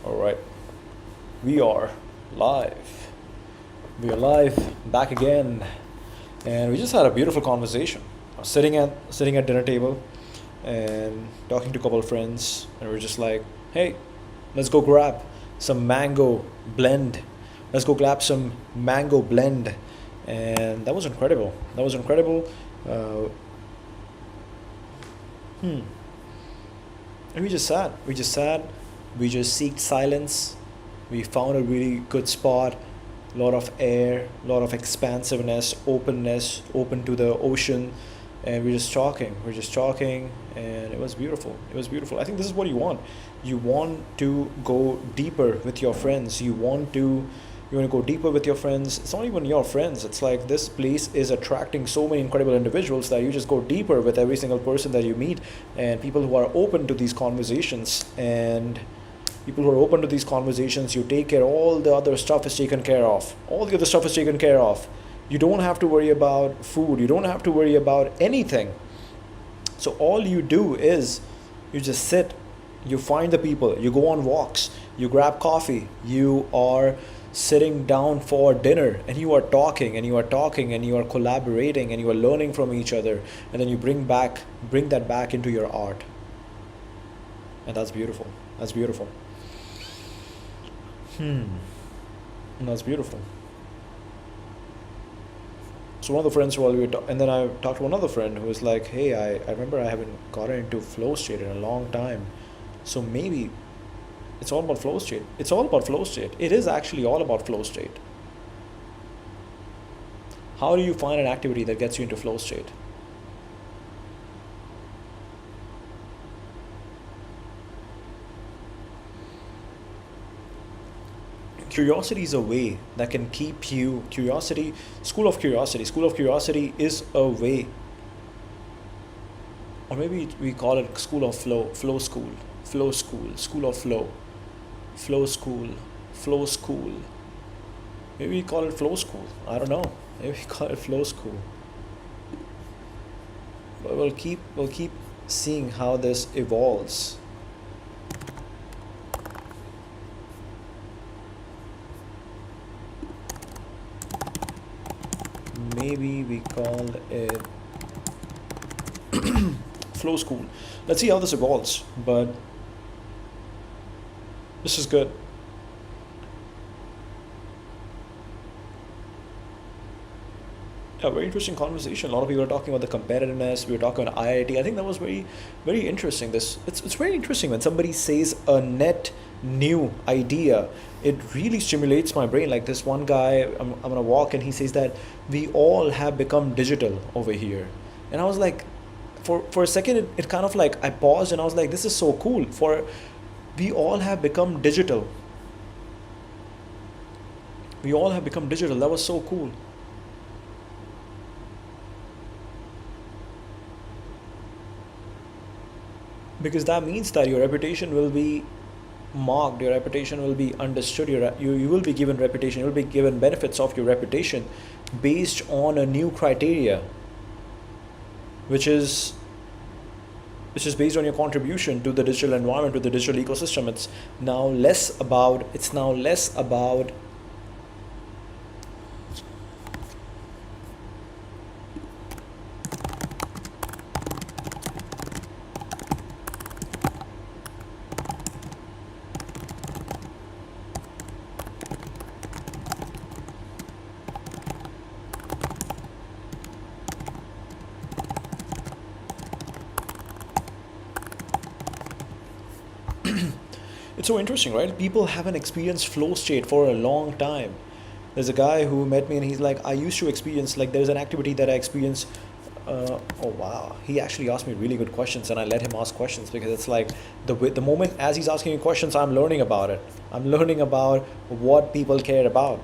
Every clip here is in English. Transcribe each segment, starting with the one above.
All right, we are live. We are live, back again, and we just had a beautiful conversation. I was sitting at dinner table and talking to a couple of friends, and we're just like, "Hey, let's go grab some mango blend. Let's go grab some mango blend," and that was incredible. That was incredible. Uh, hmm. And we just sat. We just sat. We just seeked silence. We found a really good spot. A lot of air, a lot of expansiveness, openness, open to the ocean, and we're just talking. We're just talking, and it was beautiful. It was beautiful. I think this is what you want. You want to go deeper with your friends. You want to go deeper with your friends. It's not even your friends. It's like this place is attracting so many incredible individuals that you just go deeper with every single person that you meet, and people who are open to these conversations. And people who are open to these conversations, you take care, all the other stuff is taken care of. All the other stuff is taken care of. You don't have to worry about food. You don't have to worry about anything. So all you do is you just sit, you find the people, you go on walks, you grab coffee, you are sitting down for dinner, and you are talking and you are talking and you are collaborating and you are learning from each other, and then you bring that back into your art. And that's beautiful. That's beautiful. And that's beautiful. So one of the friends, while we were and then I talked to another friend who was like, "Hey, I remember I haven't gotten into flow state in a long time, so maybe it's all about flow state." It's all about flow state. It is actually all about flow state. How do you find an activity that gets you into flow state? Curiosity is a way that can keep you curiosity. School of curiosity is a way, or maybe we call it school of school of flow school, flow school. Maybe we call it flow school. I don't know. Maybe we call it flow school. But we'll keep seeing how this evolves. Maybe we call it flow school. Let's see how this evolves. But this is good. Yeah, very interesting conversation. A lot of people are talking about the competitiveness. We were talking about IIT. I think that was very, very interesting. It's very interesting when somebody says a net new idea. It really stimulates my brain. Like this one guy, I'm gonna walk, and he says that we all have become digital over here, and I was like, for a second, it kind of like I paused, and I was like, this is so cool. For we all have become digital. We all have become digital. That was so cool. Because that means that your reputation will be mocked, your reputation will be understood, you will be given reputation, you will be given benefits of your reputation based on a new criteria, which is based on your contribution to the digital environment, to the digital ecosystem. It's now less about It's so interesting, right? People haven't experienced flow state for a long time. There's a guy who met me, and he's like, I used to experience, like, there's an activity that I experience. Oh wow, he actually asked me really good questions, and I let him ask questions, because it's like the moment as he's asking me questions, I'm learning about it. I'm learning about what people care about.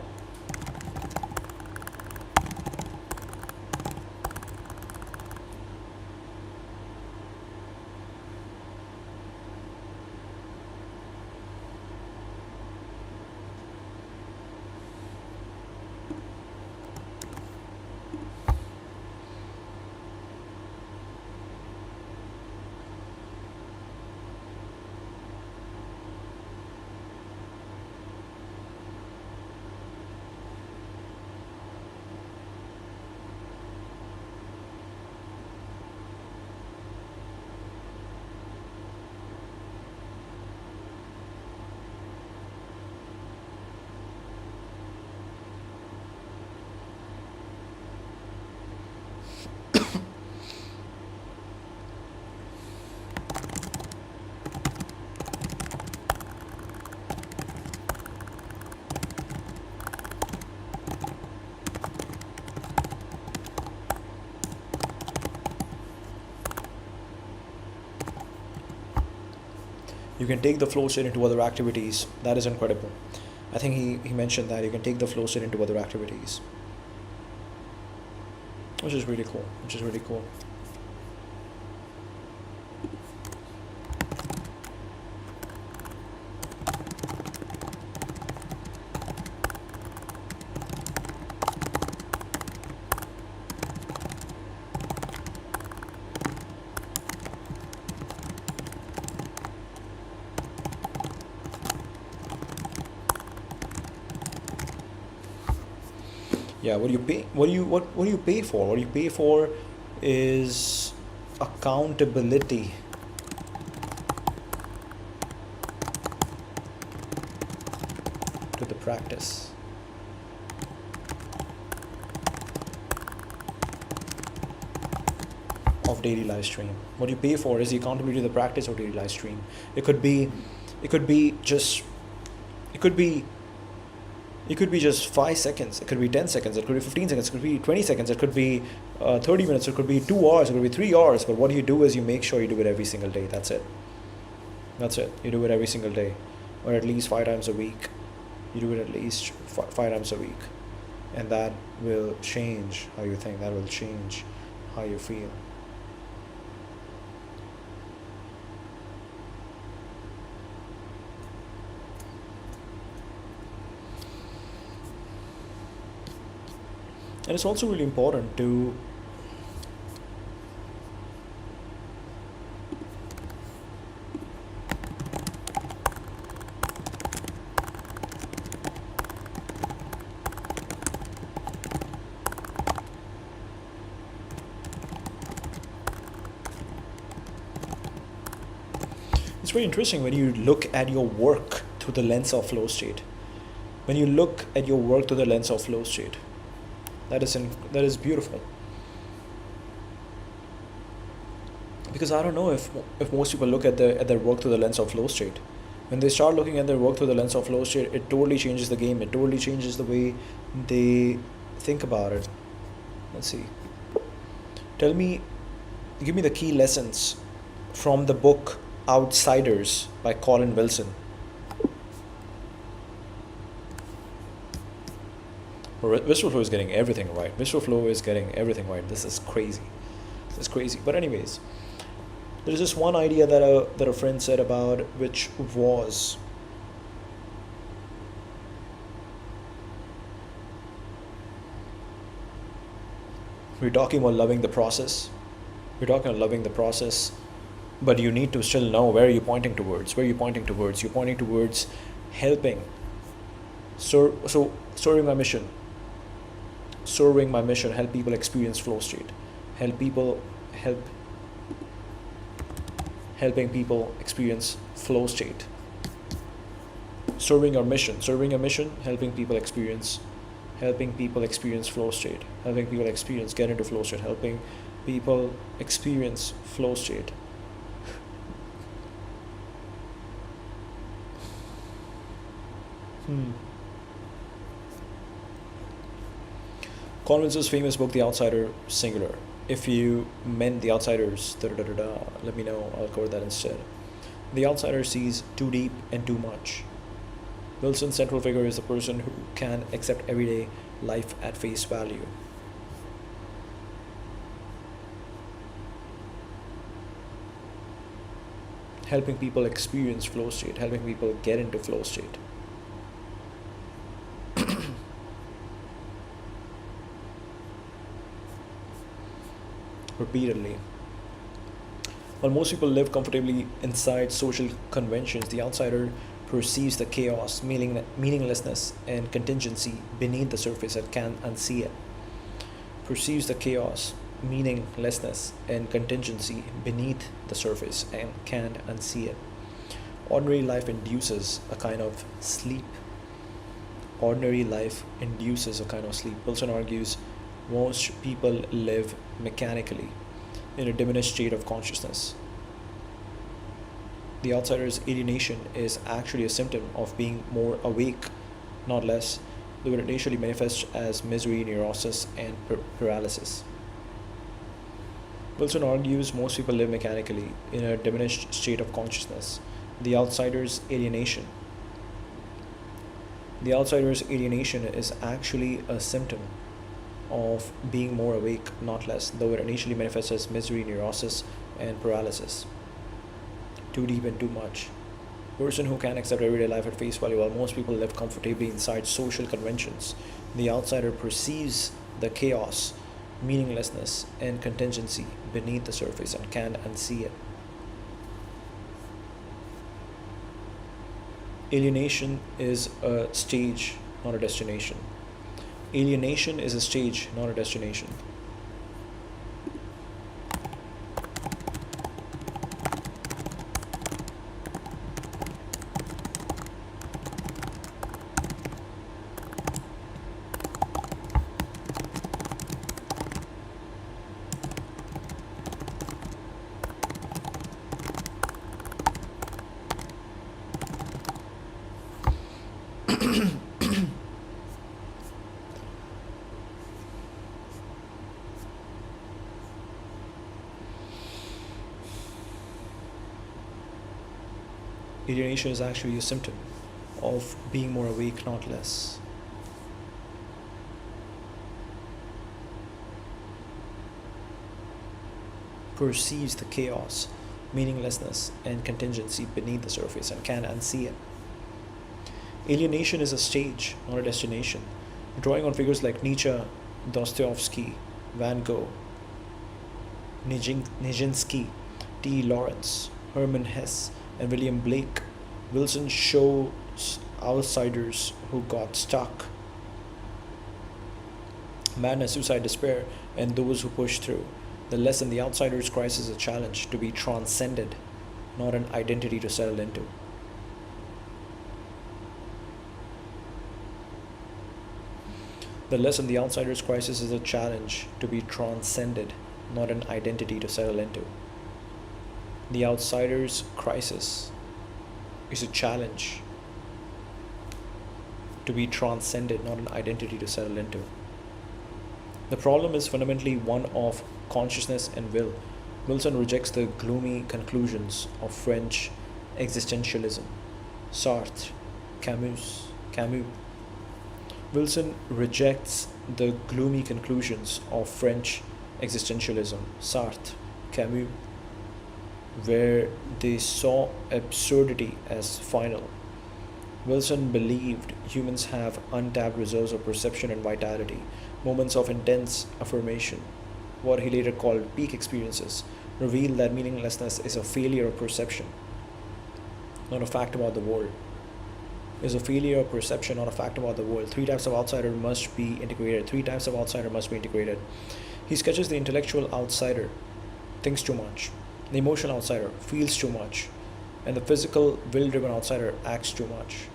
You can take the flow state into other activities. That is incredible. I think he mentioned that you can take the flow state into other activities, which is really cool. Which is really cool. Yeah, what do you pay? What do you pay for? What do you pay for is accountability to the practice. Of daily live stream. What you pay for is the accountability to the practice of daily live stream. It could be just it could be it could be just 5 seconds, it could be 10 seconds, it could be 15 seconds, it could be 20 seconds, it could be 30 minutes, it could be 2 hours, it could be 3 hours. But what you do is you make sure you do it every single day. That's it. You do it every single day, or at least 5 times a week. You do it at least 5 times a week, and that will change how you think. That will change how you feel. And it's also really important to it's very interesting when you look at your work through the lens of flow state. When you look at your work through the lens of flow state, that is beautiful. Because I don't know if most people look at their work through the lens of flow state. When they start looking at their work through the lens of flow state, it totally changes the game. It totally changes the way they think about it. Let's see. Give me the key lessons from the book Outsiders by Colin Wilson. Visual Flow is getting everything right. Visual Flow is getting everything right. This is crazy. But anyways, there's this one idea that a friend said about, which was we're talking about loving the process. But you need to still know where you're pointing towards. You're pointing towards helping. So serving my mission. Help people experience flow state. Helping people experience flow state. Serving a mission, helping people experience flow state. Helping people get into flow state. Helping people experience flow state. Colin Wilson's famous book, The Outsider, singular. If you meant The Outsiders, let me know, I'll cover that instead. The outsider sees too deep and too much. Wilson's central figure is the person who can accept everyday life at face value. Helping people experience flow state, helping people get into flow state. Repeatedly. While most people live comfortably inside social conventions, the outsider perceives the chaos, meaninglessness, and contingency beneath the surface and can't unsee it. Perceives the chaos, meaninglessness, and contingency beneath the surface and can't unsee it. Ordinary life induces a kind of sleep. Wilson argues most people live mechanically in a diminished state of consciousness. The outsider's alienation is actually a symptom of being more awake, not less, though it initially manifests as misery, neurosis, and paralysis. Wilson argues most people live mechanically in a diminished state of consciousness. The outsider's alienation. The outsider's alienation is actually a symptom of being more awake, not less, though it initially manifests as misery, neurosis, and paralysis. Too deep and too much. Person who can accept everyday life at face value while most people live comfortably inside social conventions. The outsider perceives the chaos, meaninglessness, and contingency beneath the surface and can unsee it. Alienation is a stage, not a destination. Alienation is a stage, not a destination. Alienation is actually a symptom of being more awake, not less. Perceives the chaos, meaninglessness, and contingency beneath the surface and can unsee it. Alienation is a stage, not a destination. Drawing on figures like Nietzsche, Dostoevsky, Van Gogh, Nijinsky, T. Lawrence, Herman Hesse, and William Blake, Wilson shows outsiders who got stuck, madness, suicide, despair, and those who push through. The lesson, the outsider's crisis, is a challenge to be transcended, not an identity to settle into. The lesson, the outsider's crisis, is a challenge to be transcended, not an identity to settle into. The outsider's crisis is a challenge to be transcended, not an identity to settle into. The problem is fundamentally one of consciousness and will. Wilson rejects the gloomy conclusions of French existentialism. Sartre, Camus. Wilson rejects the gloomy conclusions of French existentialism. Sartre, Camus, where they saw absurdity as final. Wilson believed humans have untapped reserves of perception and vitality, moments of intense affirmation. What he later called peak experiences reveal that meaninglessness is a failure of perception, not a fact about the world. Is a failure of perception, not a fact about the world. Three types of outsider must be integrated. He sketches the intellectual outsider, thinks too much. The emotional outsider feels too much. And the physical, will-driven outsider acts too much.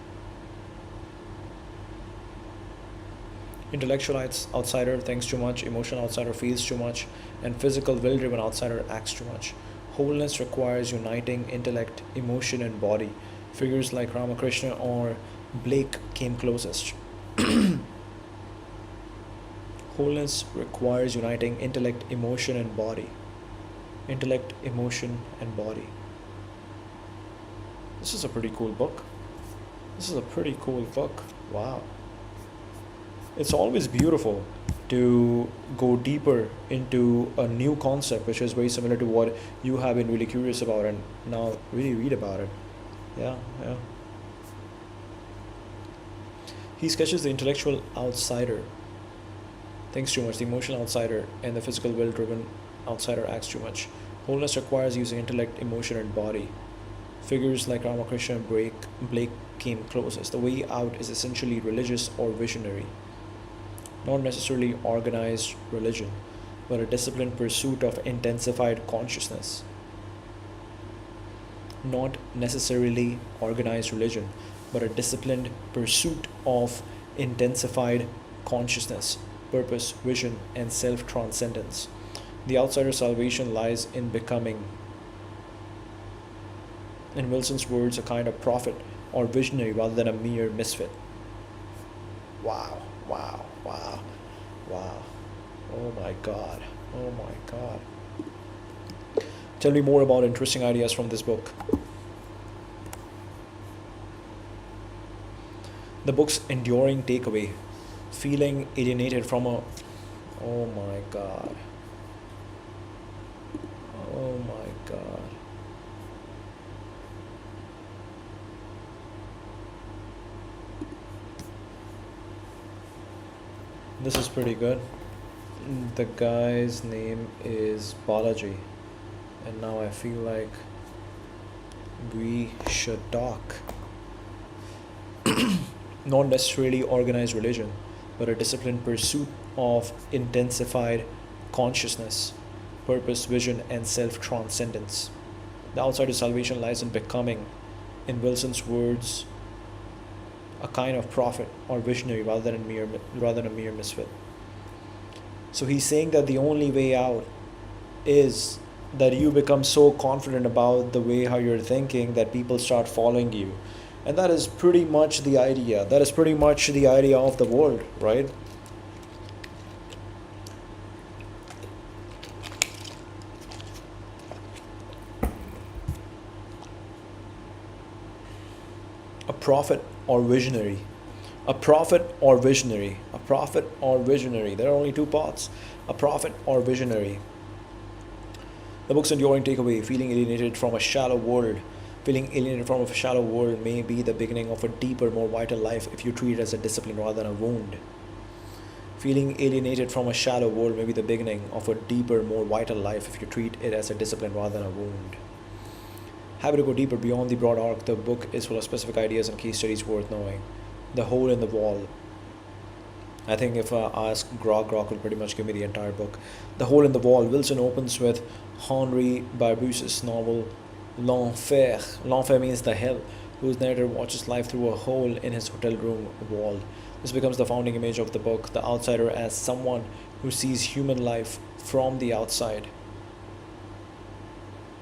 Intellectual outsider thinks too much, emotional outsider feels too much, and physical, will-driven outsider acts too much. Wholeness requires uniting intellect, emotion, and body. Figures like Ramakrishna or Blake came closest. Wholeness requires uniting intellect, emotion, and body. Intellect, emotion, and body. This is a pretty cool book. Wow. It's always beautiful to go deeper into a new concept which is very similar to what you have been really curious about and now really read about it. Yeah. He sketches the intellectual outsider thinks too much, the emotional outsider, and the physical, will-driven outsider acts too much. Wholeness requires using intellect, emotion, and body. Figures like Ramakrishna and Blake came closest. The way out is essentially religious or visionary. Not necessarily organized religion, but a disciplined pursuit of intensified consciousness. Not necessarily organized religion, but a disciplined pursuit of intensified consciousness, purpose, vision, and self-transcendence. The outsider's salvation lies in becoming, in Wilson's words, a kind of prophet or visionary rather than a mere misfit. Wow. Oh my God. Tell me more about interesting ideas from this book. The book's enduring takeaway, feeling alienated from a. Oh my god. Oh my god. This is pretty good. The guy's name is Balaji, and now I feel like we should talk. Not necessarily organized religion, but a disciplined pursuit of intensified consciousness, purpose, vision, and self transcendence. The outside of salvation lies in becoming, in Wilson's words, a kind of prophet or visionary rather than a mere misfit. So he's saying that the only way out is that you become so confident about the way how you're thinking that people start following you. And that is pretty much the idea. That is pretty much the idea of the world, right? A prophet or visionary. A prophet or visionary. A prophet or visionary. There are only two paths. A prophet or visionary. The book's enduring takeaway, feeling alienated from a shallow world. Feeling alienated from a shallow world may be the beginning of a deeper, more vital life if you treat it as a discipline rather than a wound. Feeling alienated from a shallow world may be the beginning of a deeper, more vital life if you treat it as a discipline rather than a wound. Happy to go deeper beyond the broad arc, the book is full of specific ideas and case studies worth knowing. The hole in the wall. I think if I ask Grok will pretty much give me the entire book. The hole in the wall. Wilson opens with Henri Barbusse's novel L'Enfer. L'Enfer means the hell, whose narrator watches life through a hole in his hotel room wall. This becomes the founding image of the book, the outsider as someone who sees human life from the outside,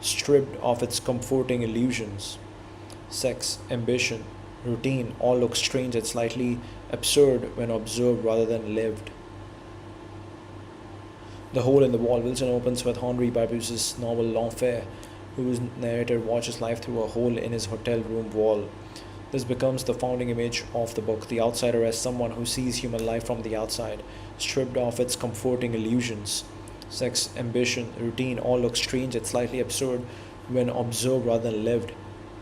stripped of its comforting illusions. Sex, ambition, routine all look strange and slightly absurd when observed rather than lived. The hole in the wall. Wilson opens with Henri Barbusse's novel L'Enfer, whose narrator watches life through a hole in his hotel room wall. This becomes the founding image of the book, the outsider as someone who sees human life from the outside, stripped of its comforting illusions. Sex, ambition, routine all look strange and slightly absurd when observed rather than lived.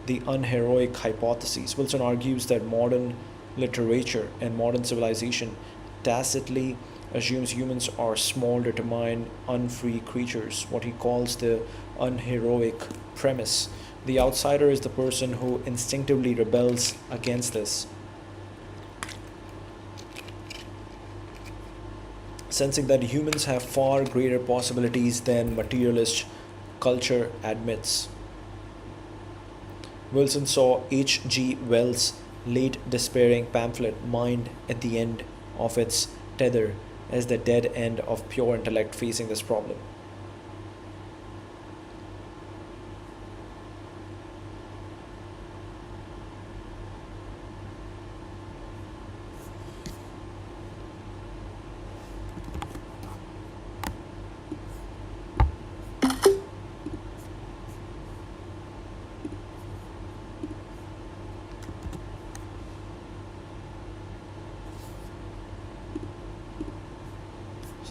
The unheroic hypotheses. Wilson argues that modern literature and modern civilization tacitly assumes humans are small, determined, unfree creatures, what he calls the unheroic premise. The outsider is the person who instinctively rebels against this, sensing that humans have far greater possibilities than materialist culture admits. Wilson saw H. G. Wells' late despairing pamphlet Mind at the End of Its Tether as the dead end of pure intellect facing this problem.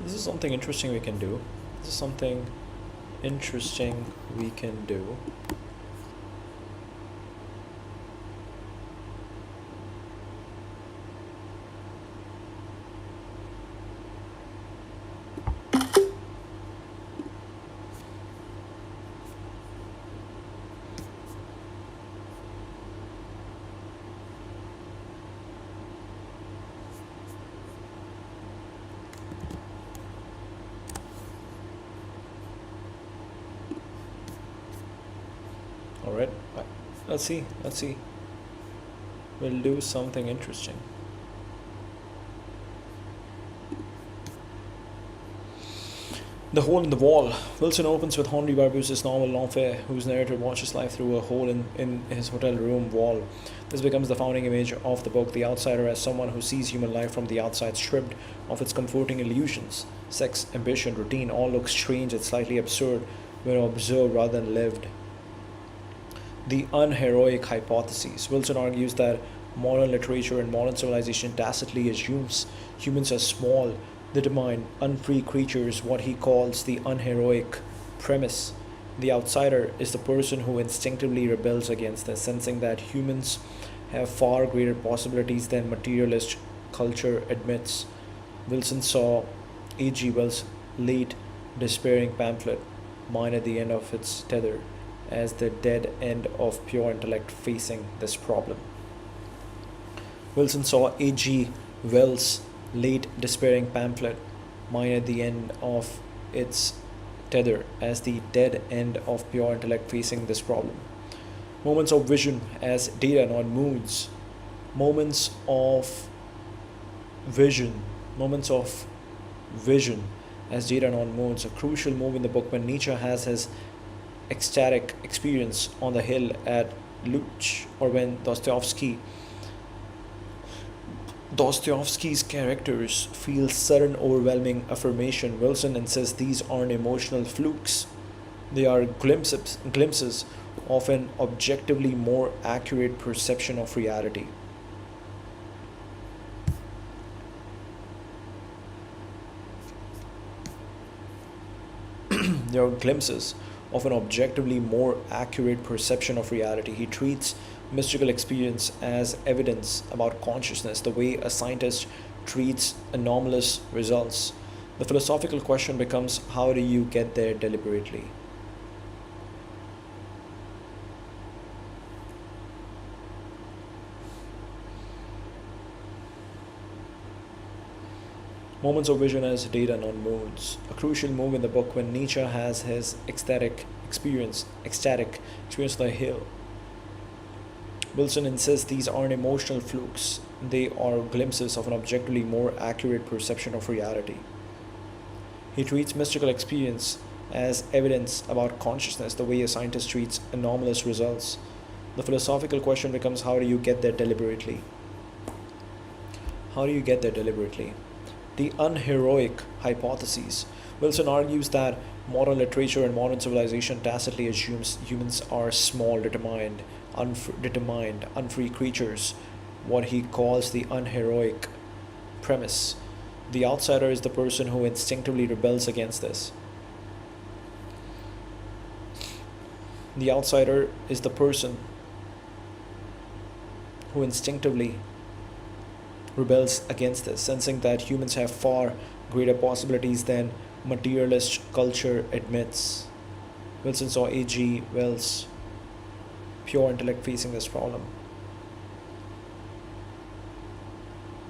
So this is something interesting we can do. This is something interesting we can do. All right, let's see. We'll do something interesting. The hole in the wall. Wilson opens with Henri Barbusse's novel L'Enfer, whose narrator watches life through a hole in his hotel room wall. This becomes the founding image of the book, the outsider as someone who sees human life from the outside, stripped of its comforting illusions. Sex, ambition, routine all look strange and slightly absurd when observed rather than lived. The unheroic hypotheses. Wilson argues that Modern literature and modern civilization tacitly assumes humans as small, determined, unfree creatures, what he calls the unheroic premise. The outsider is the person who instinctively rebels against this, sensing that humans have far greater possibilities than materialist culture admits. Wilson saw A.G. Wells' late despairing pamphlet, Mine at the End of Its Tether, as the dead end of pure intellect facing this problem. Wilson saw A.G. Wells' late despairing pamphlet, Mine at the End of Its Tether, as the dead end of pure intellect facing this problem. Moments of vision as data, not moods. Moments of vision. Moments of vision as data, not moods. A crucial move in the book when Nietzsche has his ecstatic experience on the hill at Luch, or when Dostoevsky's characters feel sudden, overwhelming affirmation. Wilson insists these aren't emotional flukes, they are glimpses of an objectively more accurate perception of reality. They are glimpses of an objectively more accurate perception of reality. He treats mystical experience as evidence about consciousness, the way a scientist treats anomalous results. The philosophical question becomes, how do you get there deliberately? Moments of vision as data, not moods. A crucial move in the book when Nietzsche has his ecstatic experience on the hill. Wilson insists these aren't emotional flukes, they are glimpses of an objectively more accurate perception of reality. He treats mystical experience as evidence about consciousness, the way a scientist treats anomalous results. The philosophical question becomes, how do you get there deliberately? How do you get there deliberately? The unheroic hypotheses. Wilson argues that modern literature and modern civilization tacitly assumes humans are small, determined, unfree creatures, what he calls the unheroic premise. The outsider is the person who instinctively rebels against this. The outsider is the person who instinctively rebels against this, sensing that humans have far greater possibilities than materialist culture admits. Wilson saw A.G. Wells' pure intellect facing this problem.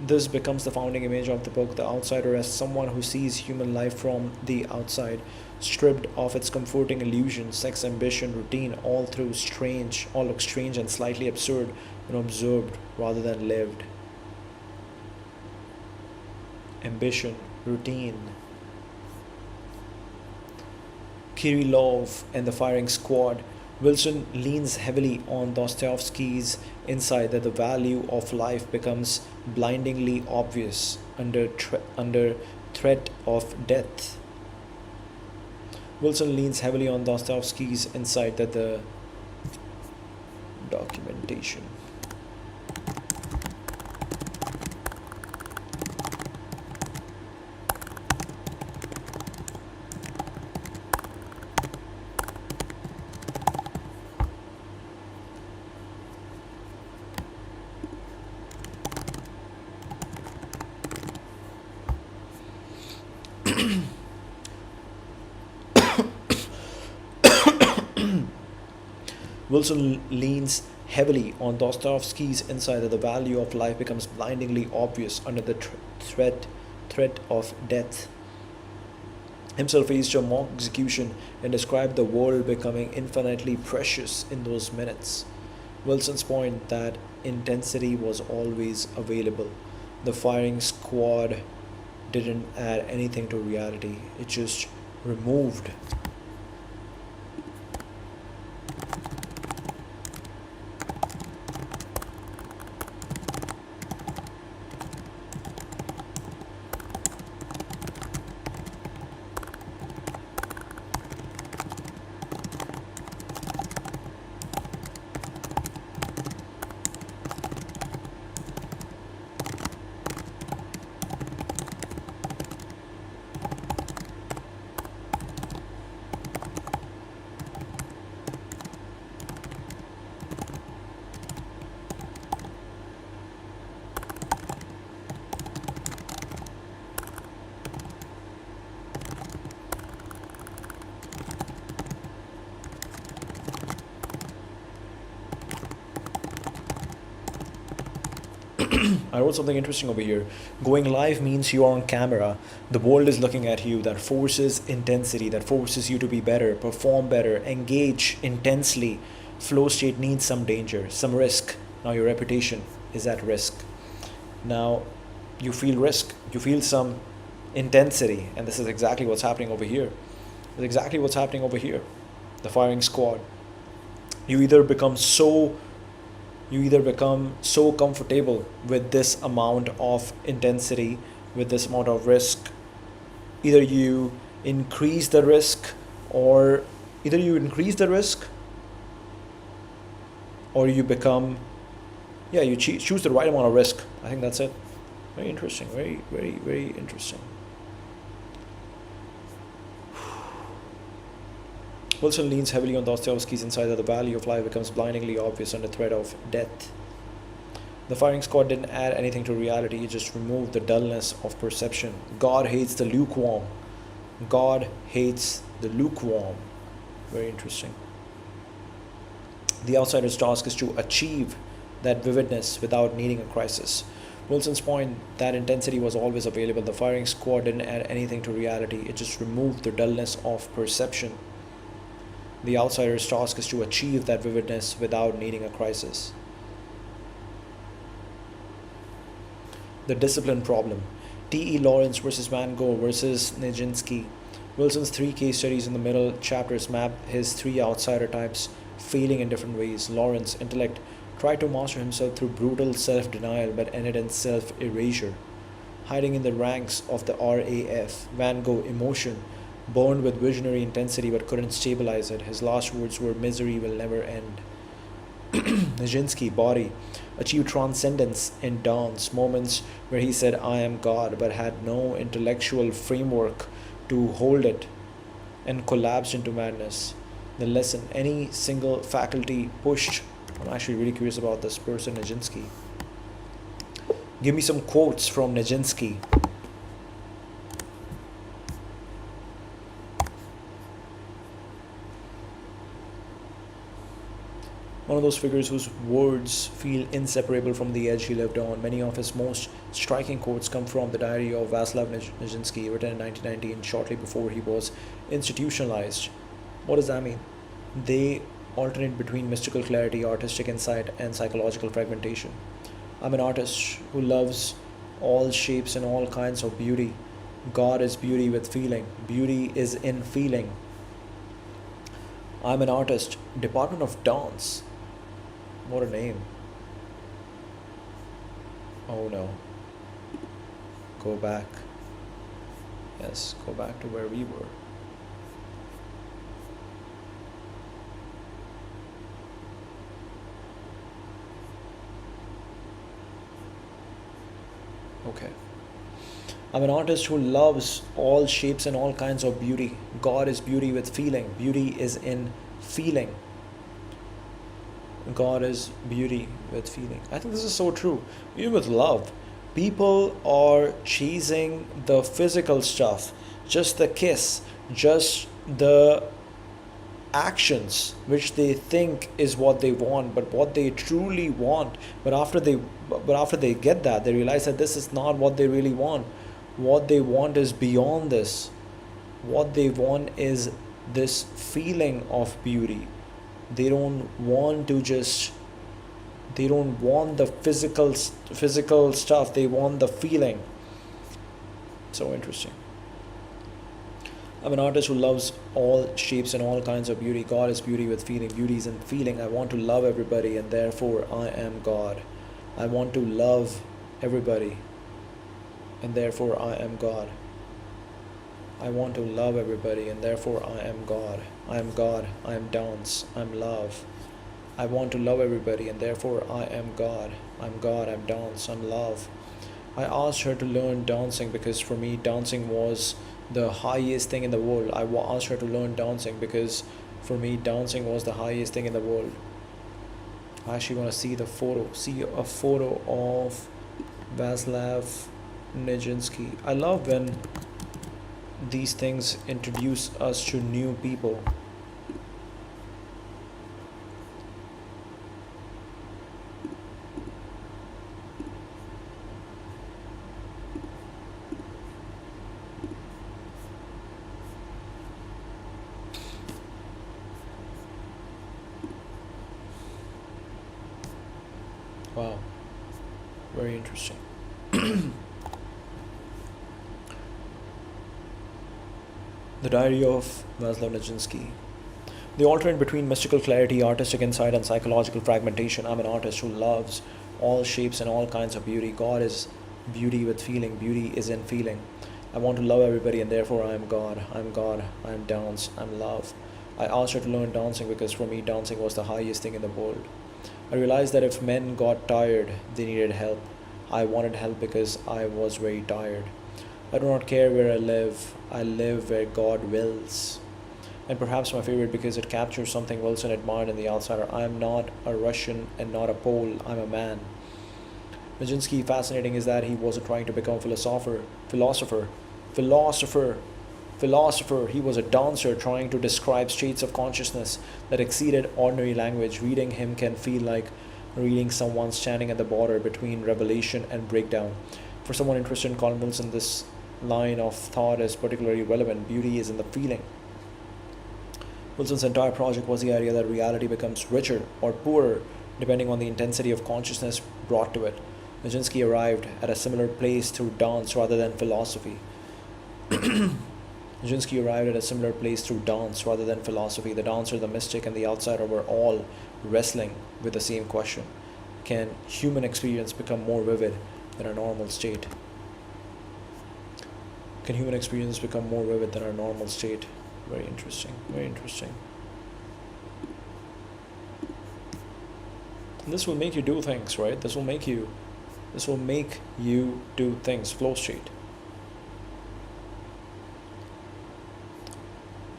This becomes the founding image of the book, the outsider as someone who sees human life from the outside, stripped of its comforting illusions, sex, ambition, routine, all look strange and slightly absurd when observed rather than lived. Ambition, routine. Kirillov and the firing squad. Wilson leans heavily on Dostoevsky's insight that the value of life becomes blindingly obvious under threat of death. Wilson leans heavily on Dostoevsky's insight that the documentation. Wilson leans heavily on Dostoevsky's insight that the value of life becomes blindingly obvious under the threat of death. Himself faced a mock execution and described the world becoming infinitely precious in those minutes. Wilson's point that intensity was always available. The firing squad didn't add anything to reality, it just removed. I wrote something interesting over here. Going live means you are on camera. The world is looking at you. That forces intensity, that forces you to be better, perform better, engage intensely. Flow state needs some danger, some risk. Now your reputation is at risk. Now you feel risk, you feel some intensity, and this is exactly what's happening over here. It's exactly what's happening over here. The firing squad. You either become so comfortable with this amount of intensity, with this amount of risk. Either you increase the risk, or or you become, you choose the right amount of risk. I think that's it. Very interesting. Very, very, very interesting. Wilson leans heavily on Dostoevsky's insight that the value of life becomes blindingly obvious under threat of death. The firing squad didn't add anything to reality, it just removed the dullness of perception. God hates the lukewarm. God hates the lukewarm. Very interesting. The outsider's task is to achieve that vividness without needing a crisis. Wilson's point that intensity was always available. The firing squad didn't add anything to reality, it just removed the dullness of perception. The outsider's task is to achieve that vividness without needing a crisis. The discipline problem. T.E. Lawrence versus Van Gogh versus Nijinsky. Wilson's 3 case studies in the middle chapters map his 3 outsider types, failing in different ways. Lawrence, intellect, tried to master himself through brutal self-denial but ended in self-erasure, hiding in the ranks of the RAF. Van Gogh, emotion, burned with visionary intensity but couldn't stabilize it. His last words were, "Misery will never end." Nijinsky, body, achieved transcendence in dance, moments where he said, "I am God," but had no intellectual framework to hold it, and collapsed into madness. The lesson, any single faculty pushed. I'm actually really curious about this person, Nijinsky. Give me some quotes from Nijinsky. One of those figures whose words feel inseparable from the edge he lived on. Many of his most striking quotes come from the diary of Vaslav Nijinsky, written in 1919, shortly before he was institutionalized. What does that mean? They alternate between mystical clarity, artistic insight, and psychological fragmentation. I'm an artist who loves all shapes and all kinds of beauty. God is beauty with feeling. Beauty is in feeling. I'm an artist. Department of Dance. What a name. Oh no. Go back. Yes, go back to where we were. Okay. I'm an artist who loves all shapes and all kinds of beauty. God is beauty with feeling. Beauty is in feeling. God is beauty with feeling. I think this is so true. Even with love, people are chasing the physical stuff, just the kiss, just the actions which they think is what they want, but what they truly want. But after they get that, they realize that this is not what they really want. What they want is beyond this. What they want is this feeling of beauty. They don't want the physical stuff. They want the feeling. So interesting. I'm an artist who loves all shapes and all kinds of beauty. God is beauty with feeling. Beauty is in feeling. I want to love everybody, and therefore I am God. I want to love everybody, and therefore I am God. I want to love everybody, and therefore I am God. I am God. I am dance. I'm love. I want to love everybody, and therefore I am God. I'm God. I'm dance. I'm love. I asked her to learn dancing because for me dancing was the highest thing in the world. I asked her to learn dancing because for me dancing was the highest thing in the world. I actually want to see a photo of Vaslav Nijinsky. I love when these things introduce us to new people. Very interesting. The Diary of Laszlo Nijinsky. The alternate between mystical clarity, artistic insight, and psychological fragmentation. I'm an artist who loves all shapes and all kinds of beauty. God is beauty with feeling. Beauty is in feeling. I want to love everybody, and therefore I am God. I'm God. I'm dance. I'm love. I asked her to learn dancing because for me, dancing was the highest thing in the world. I realized that if men got tired, they needed help. I wanted help because I was very tired. I do not care where I live where God wills. And perhaps my favorite because it captures something Wilson admired in the outsider. I am not a Russian and not a Pole, I'm a man. Nijinsky, fascinating is that he wasn't trying to become a philosopher. He was a dancer trying to describe states of consciousness that exceeded ordinary language. Reading him can feel like reading someone standing at the border between revelation and breakdown. For someone interested in Colin Wilson, this line of thought is particularly relevant. Beauty is in the feeling. Wilson's entire project was the idea that reality becomes richer or poorer depending on the intensity of consciousness brought to it. Nijinsky arrived at a similar place through dance rather than philosophy. Nijinsky arrived at a similar place through dance rather than philosophy. The dancer, the mystic, and the outsider were all wrestling with the same question. Can human experience become more vivid than our normal state? Can human experience become more vivid than our normal state? Very interesting, very interesting. And this will make you do things, right? This will make you do things. Flow state.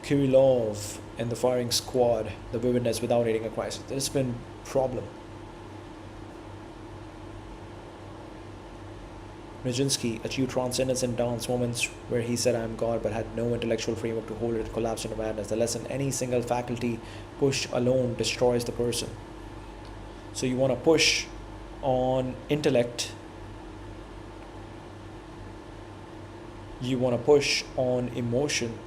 Kirillov and the firing squad, the vividness without aiding a crisis. There's been problem. Nijinsky achieved transcendence in dance, moments where he said I am God but had no intellectual framework to hold it, collapsed into madness. The lesson, any single faculty pushed alone destroys the person. So you want to push on intellect, you want to push on emotion,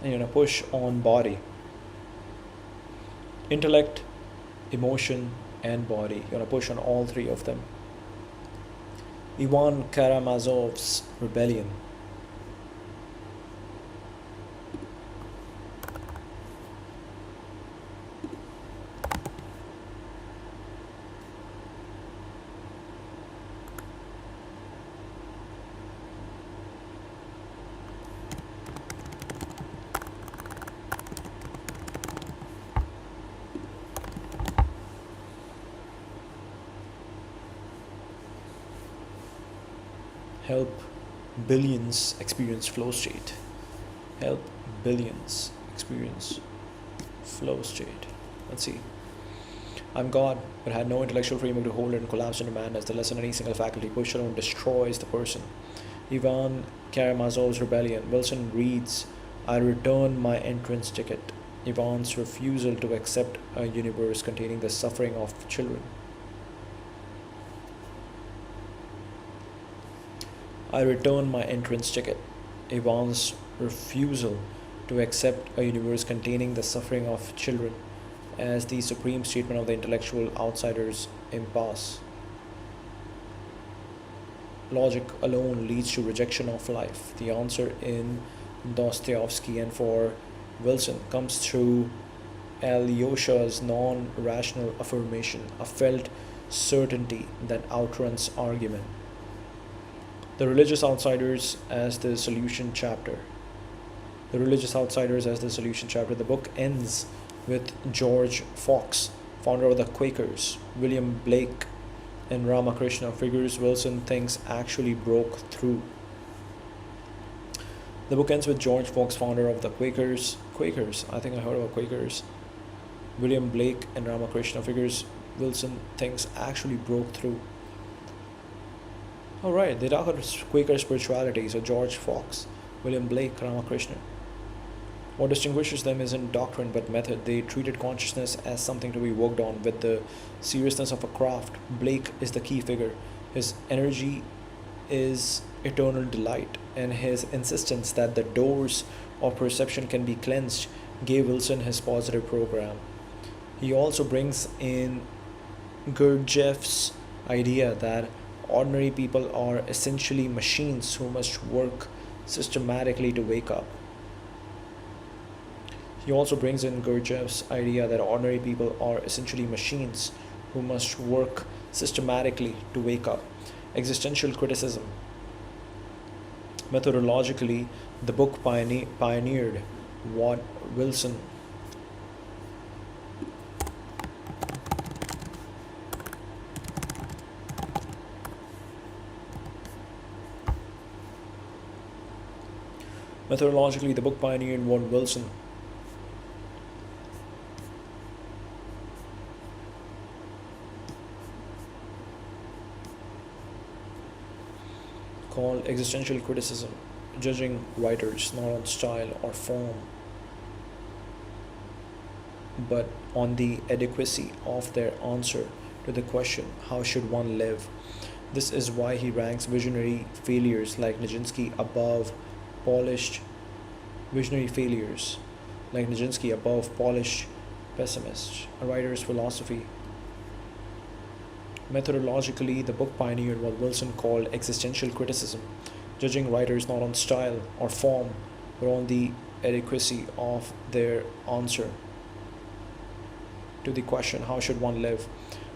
and you want to push on body. Intellect, emotion, and body. You want to push on all three of them. Ivan Karamazov's rebellion. Help billions experience flow state. Help billions experience flow state. Let's see. I'm God, but had no intellectual framework to hold it and collapsed into madness. The lesson any single faculty pushed alone destroys the person. Ivan Karamazov's rebellion. Wilson reads, I return my entrance ticket. Ivan's refusal to accept a universe containing the suffering of children. I return my entrance ticket. Ivan's refusal to accept a universe containing the suffering of children as the supreme statement of the intellectual outsider's impasse. Logic alone leads to rejection of life. The answer in Dostoevsky and for Wilson comes through Alyosha's non-rational affirmation, a felt certainty that outruns argument. The religious outsiders as the solution chapter. The religious outsiders as the solution chapter. The book ends with George Fox, founder of the Quakers, William Blake, and Ramakrishna, figures Wilson thinks actually broke through. The book ends with George Fox, founder of the Quakers, I think I heard about Quakers, William Blake, and Ramakrishna, figures Wilson thinks actually broke through. Alright, they talk about Quaker spirituality, so George Fox, William Blake, Ramakrishna. What distinguishes them isn't doctrine but method. They treated consciousness as something to be worked on with the seriousness of a craft. Blake is the key figure. His energy is eternal delight, and his insistence that the doors of perception can be cleansed gave Wilson his positive program. He also brings in Gurdjieff's idea that ordinary people are essentially machines who must work systematically to wake up. He also brings in Gurdjieff's idea that ordinary people are essentially machines who must work systematically to wake up. Existential criticism. Methodologically, the book pioneered what Wilson Methodologically, the book pioneered what Wilson called existential criticism, judging writers not on style or form, but on the adequacy of their answer to the question, how should one live? This is why he ranks polished visionary failures like Nijinsky above polished pessimists. A writer's philosophy. Methodologically, the book pioneered what Wilson called existential criticism, judging writers not on style or form, but on the adequacy of their answer to the question, how should one live?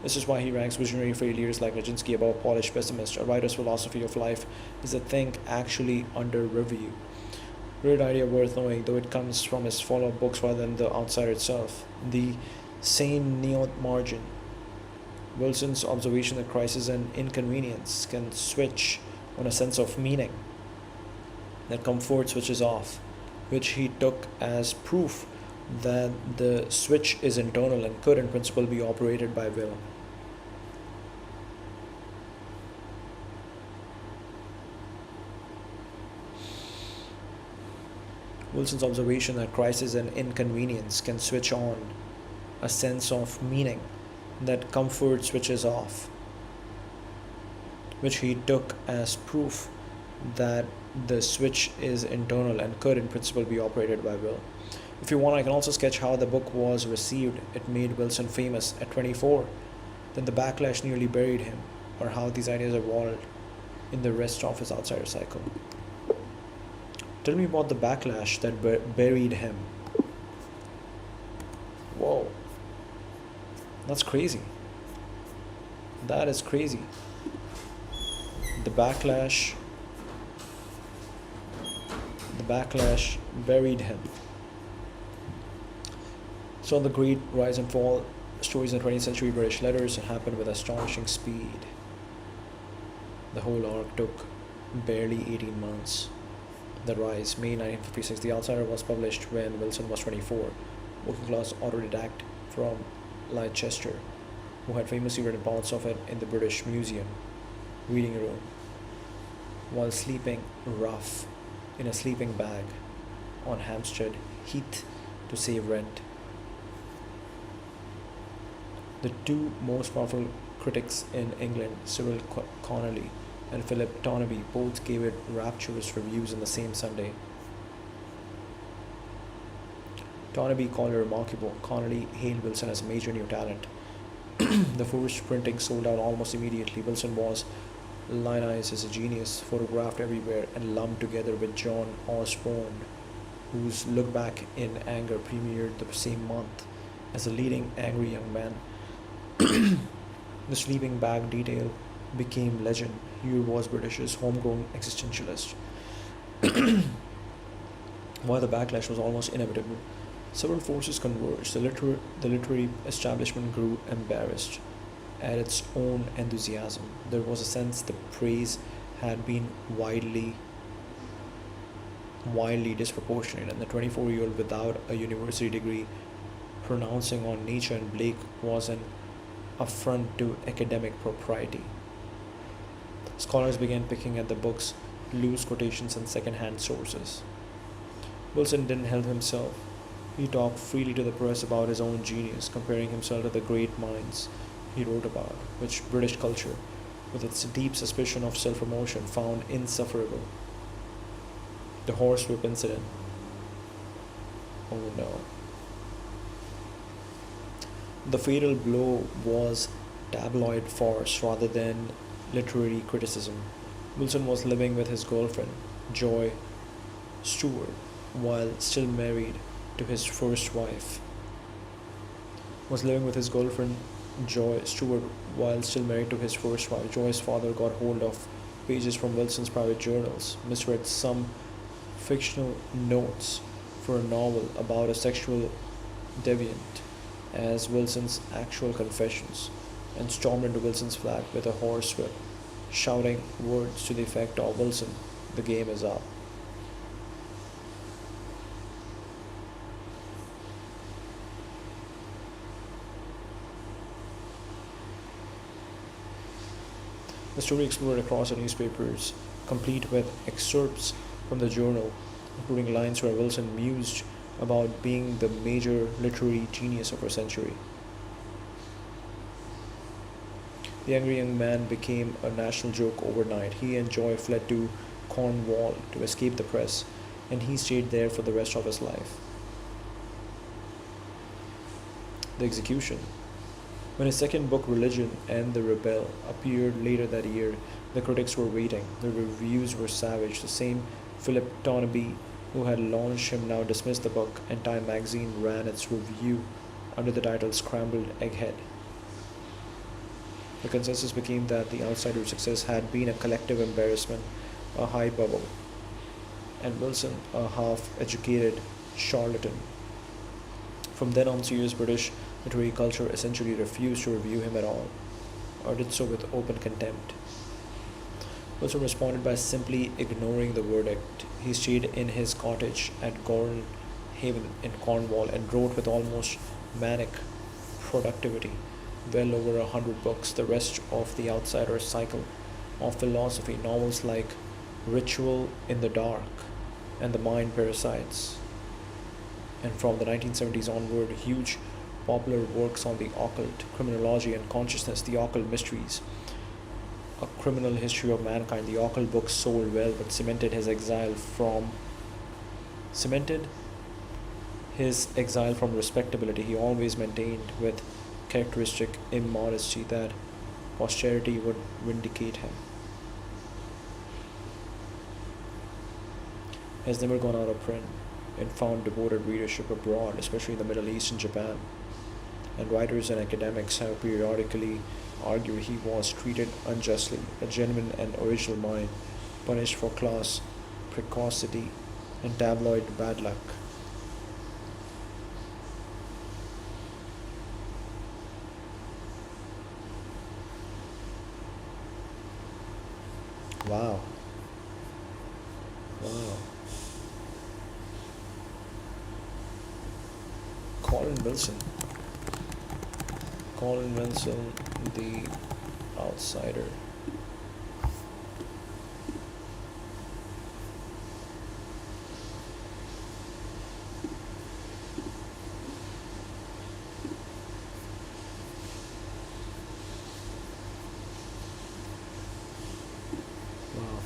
This is why he ranks visionary failures like Nijinsky above polished pessimists. A writer's philosophy of life is a thing actually under review. Great idea worth knowing, though it comes from his follow-up books rather than the outsider itself. The sane neo margin. Wilson's observation that crisis and inconvenience can switch on a sense of meaning, that comfort switches off, which he took as proof that the switch is internal and could in principle be operated by will. Wilson's observation that crisis and inconvenience can switch on a sense of meaning, that comfort switches off, which he took as proof that the switch is internal and could in principle be operated by will. If you want, I can also sketch how the book was received. It made Wilson famous at 24, then the backlash nearly buried him, or how these ideas evolved in the rest of his outsider cycle. Tell me about the backlash that buried him. Whoa. That's crazy. That is crazy. The backlash buried him. So the great rise and fall stories in 20th century British letters happened with astonishing speed. The whole arc took barely 18 months. The Rise, May 1956. The Outsider was published when Wilson was 24. Working class autodidact from Leicester, who had famously written parts of it in the British Museum reading room while sleeping rough in a sleeping bag on Hampstead Heath to save rent. The two most powerful critics in England, Cyril Connolly and Philip Tonabee, both gave it rapturous reviews on the same Sunday. Tonabee called it remarkable. Connolly hailed Wilson as a major new talent. The first printing sold out almost immediately. Wilson was lionized as a genius, photographed everywhere, and lumped together with John Osborne, whose Look Back in Anger premiered the same month as a leading angry young man. The sleeping bag detail became legend. Here was British's homegrown existentialist. While the backlash was almost inevitable, several forces converged. The literary establishment grew embarrassed at its own enthusiasm. There was a sense the praise had been wildly disproportionate, and the 24-year-old without a university degree pronouncing on Nietzsche and Blake was an affront to academic propriety. Scholars began picking at the book's loose quotations and second-hand sources. Wilson didn't help himself. He talked freely to the press about his own genius, comparing himself to the great minds he wrote about, which British culture, with its deep suspicion of self-promotion, found insufferable. The horsewhip incident. Oh no. The fatal blow was tabloid farce rather than literary criticism. Wilson was living with his girlfriend, Joy Stewart, while still married to his first wife. Was living with his girlfriend, Joy Stewart, while still married to his first wife. Joy's father got hold of pages from Wilson's private journals, misread some fictional notes for a novel about a sexual deviant as Wilson's actual confessions, and stormed into Wilson's flat with a horsewhip, shouting words to the effect of Wilson, the game is up. The story exploded across the newspapers, complete with excerpts from the journal, including lines where Wilson mused about being the major literary genius of her century. The angry young man became a national joke overnight. He and Joy fled to Cornwall to escape the press, and he stayed there for the rest of his life. The execution. When his second book, Religion and the Rebel, appeared later that year, the critics were waiting. The reviews were savage. The same Philip Tonabee who had launched him now dismissed the book, and Time magazine ran its review under the title Scrambled Egghead. The consensus became that The Outsider's success had been a collective embarrassment, a high bubble, and Wilson a half-educated charlatan. From then on, serious British literary culture essentially refused to review him at all, or did so with open contempt. Wilson responded by simply ignoring the verdict. He stayed in his cottage at Gorn Haven in Cornwall and wrote with almost manic productivity, well over 100 books, the rest of the Outsider cycle of philosophy, novels like Ritual in the Dark and The Mind Parasites, and from the 1970s onward, huge popular works on the occult, criminology and consciousness, the occult mysteries, a criminal history of mankind. The occult books sold well, but cemented his exile from respectability. He always maintained with characteristic immodesty that posterity would vindicate him. Has never gone out of print and found devoted readership abroad, especially in the Middle East and Japan. And writers and academics have periodically argued he was treated unjustly, a genuine and original mind, punished for class, precocity, and tabloid bad luck. Wow. Wow. Colin Wilson. Colin Wilson, The Outsider. Wow.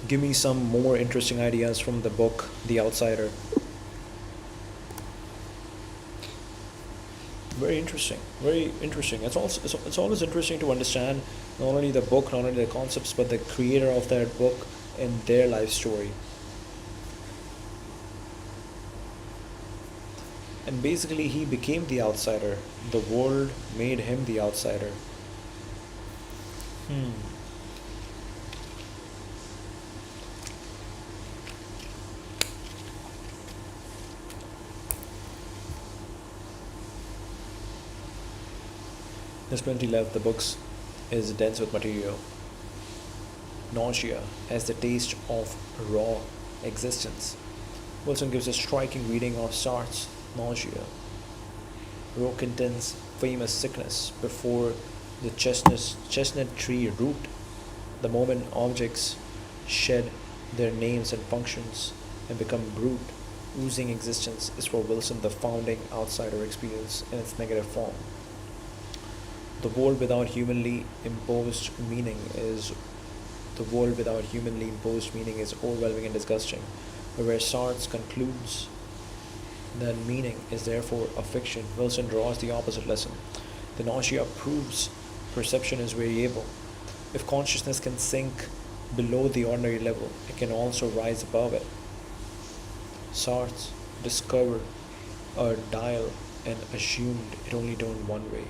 Give me some more interesting ideas from the book, The Outsider. Very interesting, very interesting. It's always interesting to understand not only the book, not only the concepts, but the creator of that book and their life story. And basically, he became the outsider. The world made him the outsider. Hmm. There's plenty left. The book is dense with material. Nausea as the taste of raw existence. Wilson gives a striking reading of Sartre's Nausea, Roquentin's famous sickness before the chestnut tree root. The moment objects shed their names and functions and become brute, oozing existence is for Wilson the founding outsider experience in its negative form. The world without humanly imposed meaning is the world without humanly imposed meaning is overwhelming and disgusting. But where Sartre concludes that meaning is therefore a fiction, Wilson draws the opposite lesson. The nausea proves perception is variable. If consciousness can sink below the ordinary level, it can also rise above it. Sartre discovered a dial and assumed it only turned one way.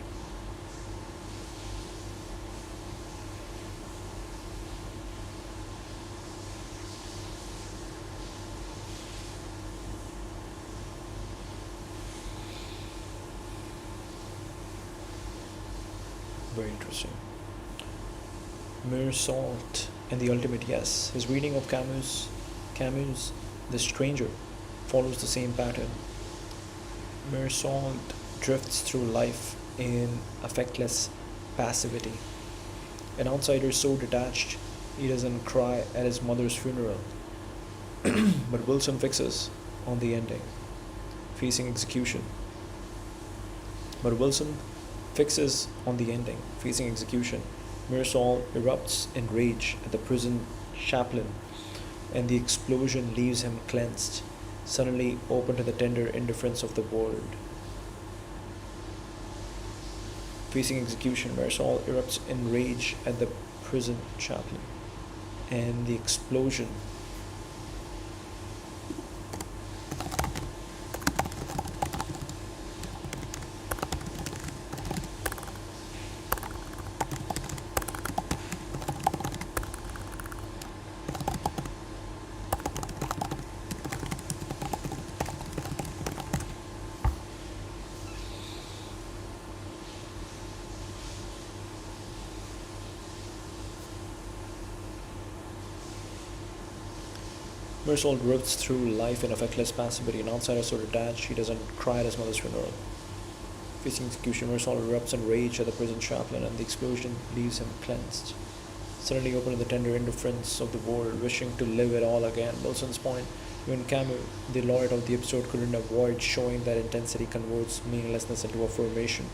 Very interesting. Mere salt and the ultimate yes. His reading of Camus' The Stranger follows the same pattern. Mere salt drifts through life in affectless passivity. An outsider so detached he doesn't cry at his mother's funeral. But Wilson fixes on the ending, facing execution. But Wilson fixes on the ending, facing execution. Mersal erupts in rage at the prison chaplain, and the explosion leaves him cleansed, suddenly open to the tender indifference of the world. Facing execution, Mersal erupts in rage at the prison chaplain, and the explosion Mersal drifts through life in affectless passivity. An outsider so detached he doesn't cry at his mother's funeral. Facing execution, Mersal erupts in rage at the prison chaplain, and the explosion leaves him cleansed, suddenly open to the tender indifference of the world, wishing to live it all again. Wilson's point: even Camus, the laureate of the episode, couldn't avoid showing that intensity converts meaninglessness into affirmation.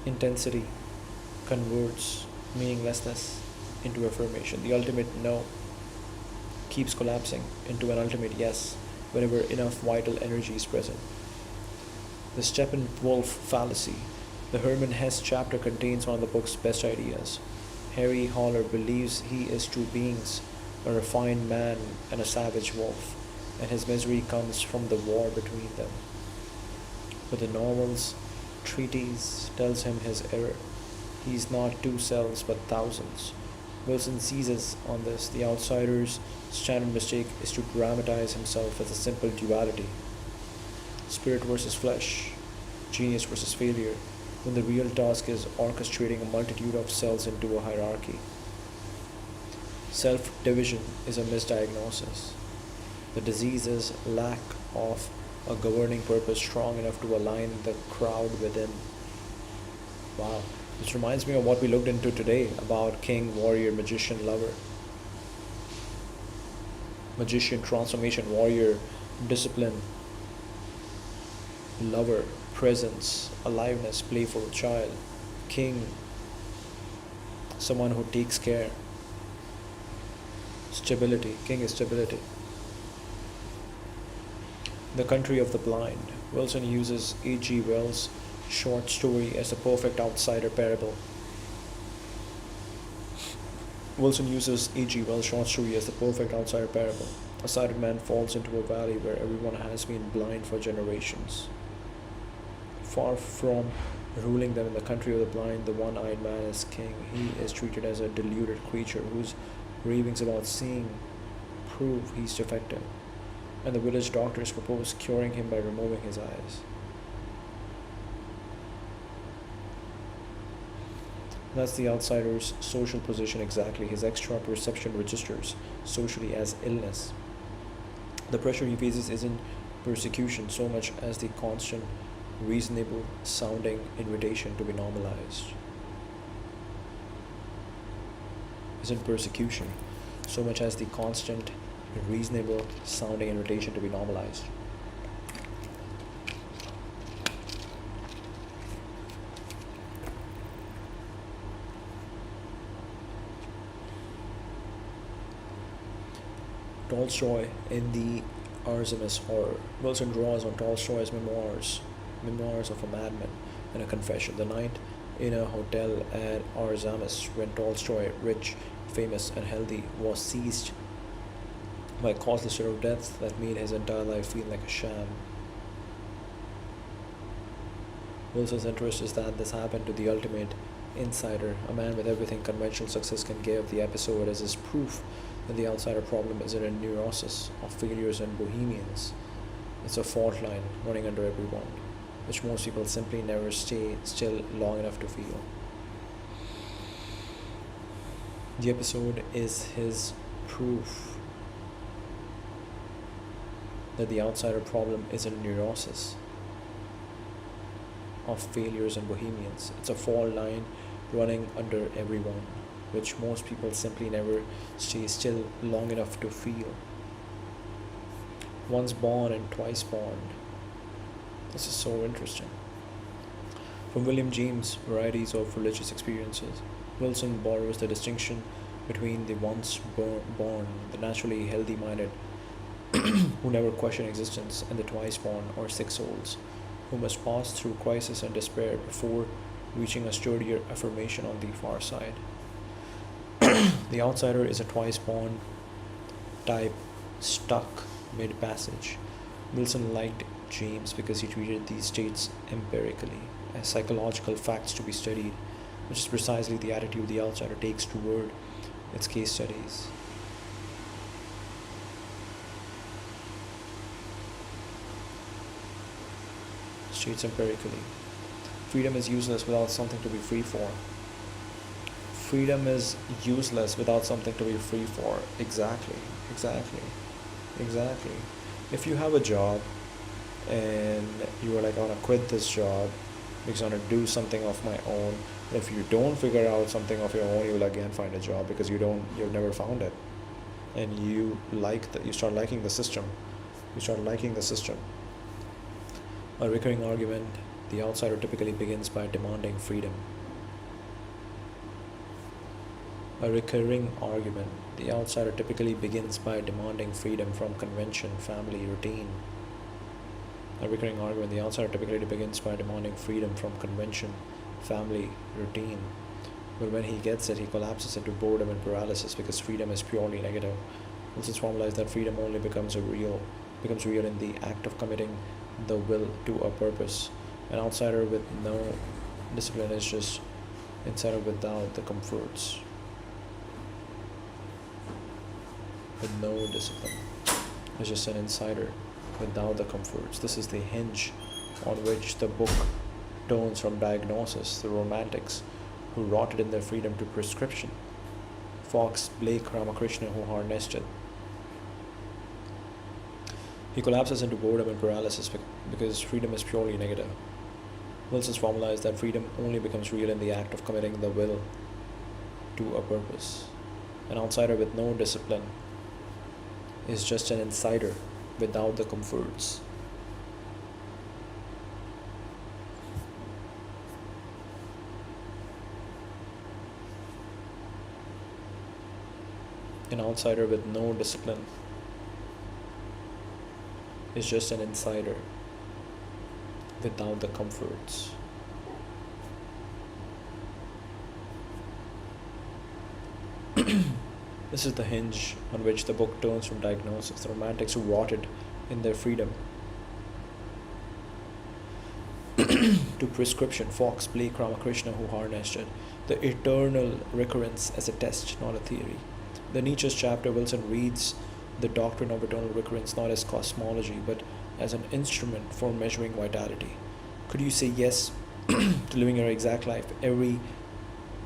Intensity converts meaninglessness into affirmation. The ultimate no keeps collapsing into an ultimate yes whenever enough vital energy is present. The Steppenwolf fallacy. The Hermann Hesse chapter contains one of the book's best ideas. Harry Haller believes he is two beings, a refined man and a savage wolf, and his misery comes from the war between them. But the novel's treatise tells him his error. He is not two selves but thousands. Wilson seizes on this. The outsider's standard mistake is to dramatize himself as a simple duality: spirit versus flesh, genius versus failure, when the real task is orchestrating a multitude of cells into a hierarchy. Self division is a misdiagnosis. The disease is lack of a governing purpose strong enough to align the crowd within. Wow. This reminds me of what we looked into today about king, warrior, magician, lover. Magician, transformation, warrior, discipline, lover, presence, aliveness, playful, child. King, someone who takes care. Stability, king is stability. The Country of the Blind. Wilson uses A.G. Wells' short story as the perfect outsider parable. Wilson uses A.G. Wells' short story as the perfect outsider parable. A sighted man falls into a valley where everyone has been blind for generations. Far from ruling them in the country of the blind, the one-eyed man is king. He is treated as a deluded creature whose ravings about seeing prove he's defective, and the village doctors propose curing him by removing his eyes. That's the outsider's social position exactly. His extra perception registers socially as illness. The pressure he faces isn't persecution so much as the constant, reasonable sounding invitation to be normalized. Isn't persecution so much as the constant, reasonable sounding invitation to be normalized. Tolstoy in the Artemis Horror. Wilson draws on Tolstoy's memoirs of a madman, and a confession. The night in a hotel at Arzamas when Tolstoy, rich, famous, and healthy, was seized by a causeless fear of death that made his entire life feel like a sham. Wilson's interest is that this happened to the ultimate insider, a man with everything conventional success can give. The episode as his proof that the outsider problem isn't a neurosis of failures and bohemians. It's a fault line running under everyone, which most people simply never stay still long enough to feel. The episode is his proof that the outsider problem isn't a neurosis of failures and bohemians. It's a fault line running under everyone, which most people simply never stay still long enough to feel. Once born and twice born. This is so interesting. From William James' Varieties of Religious Experiences, Wilson borrows the distinction between the once born, the naturally healthy minded, who never question existence, and the twice born or sick souls, who must pass through crisis and despair before reaching a sturdier affirmation on the far side. The outsider is a twice born type stuck mid passage. Wilson liked James because he treated these states empirically, as psychological facts to be studied, which is precisely the attitude the outsider takes toward its case studies. States empirically. Freedom is useless without something to be free for. Freedom is useless without something to be free for. Exactly. If you have a job and you are like, I want to quit this job because I want to do something of my own. If you don't figure out something of your own, you will again find a job because you've never found it, and you start liking the system. A recurring argument: the outsider typically begins by demanding freedom. A recurring argument: the outsider typically begins by demanding freedom from convention, family, routine. A recurring argument: the outsider typically begins by demanding freedom from convention, family, routine. But when he gets it, he collapses into boredom and paralysis because freedom is purely negative. Wilson's formula is that freedom only becomes real in the act of committing the will to a purpose. An outsider with no discipline is just insider without the comforts. With no discipline is just an insider without the comforts. This is the hinge on which the book turns from diagnosis. The romantics who rotted in their freedom to prescription. Fox, Blake, Ramakrishna who harnessed it. He collapses into boredom and paralysis because freedom is purely negative. Wilson's formula is that freedom only becomes real in the act of committing the will to a purpose. An outsider with no discipline is just an insider without the comforts. An outsider with no discipline is just an insider without the comforts. This is the hinge on which the book turns from diagnosis. The romantics who rotted in their freedom to prescription. Fox, Blake, Ramakrishna who harnessed it. The eternal recurrence as a test, not a theory. The Nietzsche's chapter, Wilson reads the doctrine of eternal recurrence not as cosmology but as an instrument for measuring vitality. Could you say yes to living your exact life, every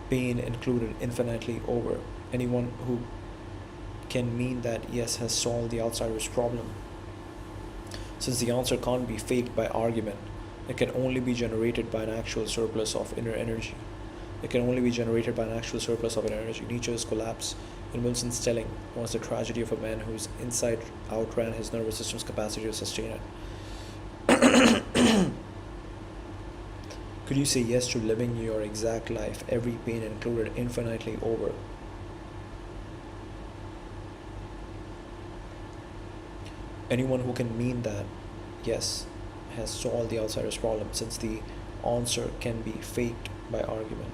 pain included, infinitely over? Anyone who can mean that yes has solved the outsider's problem. Since the answer can't be faked by argument, it can only be generated by an actual surplus of inner energy. Nietzsche's collapse, in Wilson's telling, was the tragedy of a man whose insight outran his nervous system's capacity to sustain it. Could you say yes to living your exact life, every pain included, infinitely over? Anyone who can mean that, yes, has solved the outsider's problem, since the answer can be faked by argument.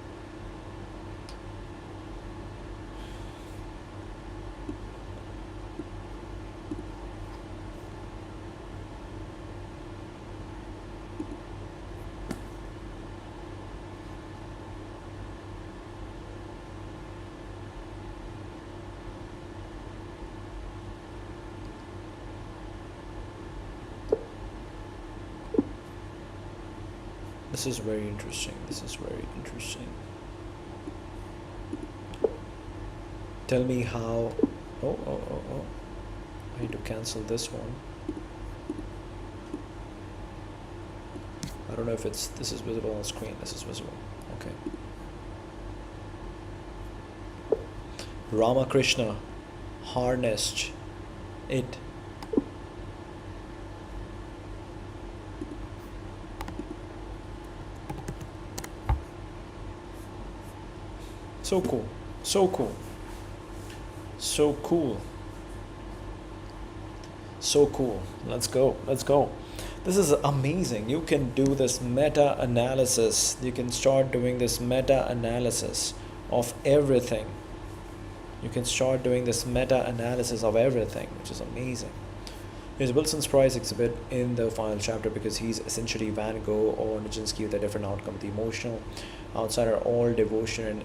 This is very interesting. This is very interesting. Tell me how. Oh. I need to cancel this one. I don't know if this is visible on screen. This is visible. Okay. Ramakrishna harnessed it. So cool. So cool. So cool. So cool. Let's go. Let's go. This is amazing. You can do this meta analysis. You can start doing this meta analysis of everything. You can start doing this meta analysis of everything, which is amazing. Here's Wilson's prize exhibit in the final chapter because he's essentially Van Gogh or Nijinsky with a different outcome. The emotional outsider, all devotion and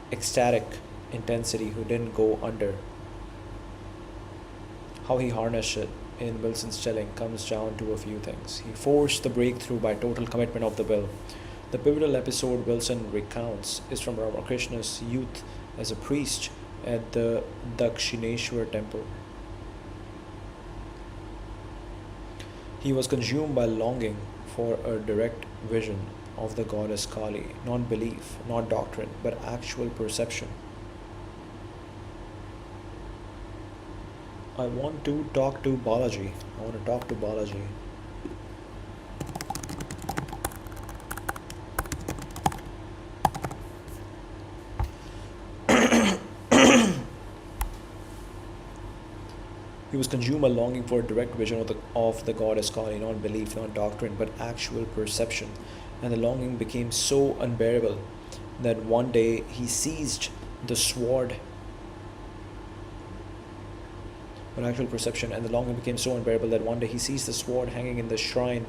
ecstatic intensity who didn't go under. How he harnessed it in Wilson's telling comes down to a few things. He forced the breakthrough by total commitment of the will. The pivotal episode Wilson recounts is from Ramakrishna's youth as a priest at the Dakshineshwar temple. He was consumed by longing for a direct vision of the goddess Kali, not belief, not doctrine, but actual perception. I want to talk to Balaji. I want to talk to Balaji. He was consumed by longing for a direct vision of the goddess Kali, not belief, not doctrine, but actual perception. And the longing became so unbearable that one day he seized the sword. But actual perception, and the longing became so unbearable that one day he seized the sword hanging in the shrine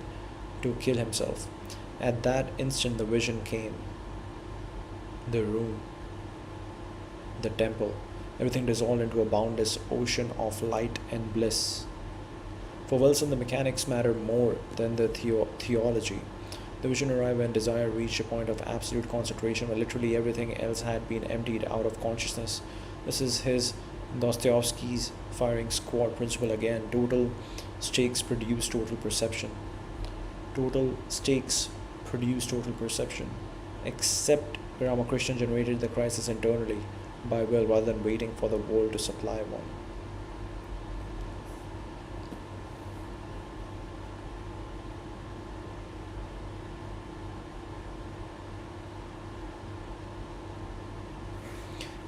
to kill himself. At that instant, the vision came. The room, the temple, everything dissolved into a boundless ocean of light and bliss. For Wilson, the mechanics mattered more than the theology. The vision arrived when desire reached a point of absolute concentration where literally everything else had been emptied out of consciousness. This is his Dostoevsky's firing squad principle again. Total stakes produce total perception. Total stakes produce total perception. Except Ramakrishna generated the crisis internally by will rather than waiting for the world to supply one.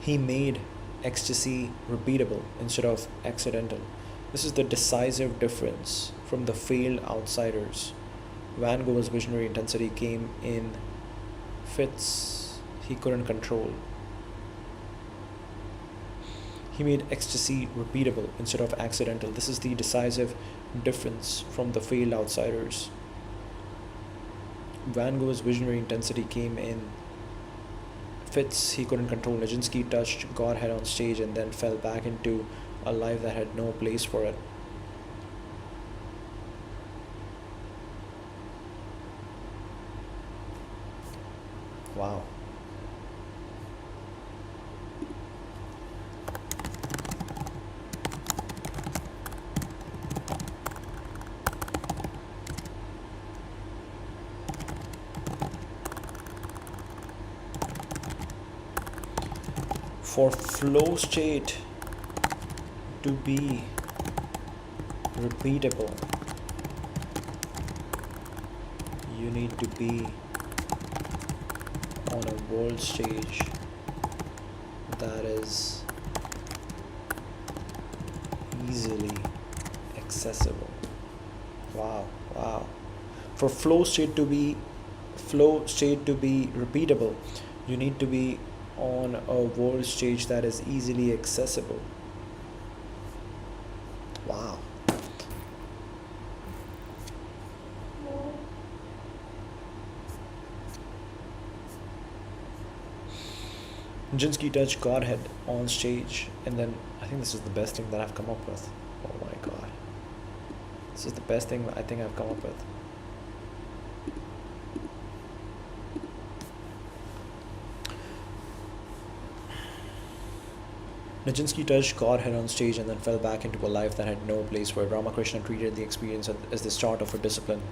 He made ecstasy repeatable instead of accidental. This is the decisive difference from the failed outsiders. Van Gogh's visionary intensity came in fits he couldn't control. He made ecstasy repeatable instead of accidental. This is the decisive difference from the failed outsiders. Van Gogh's visionary intensity came in fits he couldn't control. Nijinsky touched Godhead on stage and then fell back into a life that had no place for it. Wow. For flow state to be repeatable, you need to be on a world stage that is easily accessible. Wow. For flow state to be flow state to be repeatable, you need to be on a world stage that is easily accessible. Wow. Jinsky touched Godhead on stage, and then I think this is the best thing that I've come up with. Oh my god. This is the best thing I think I've come up with. Nijinsky touched Godhead on stage and then fell back into a life that had no place for it. Ramakrishna treated the experience as the start of a discipline.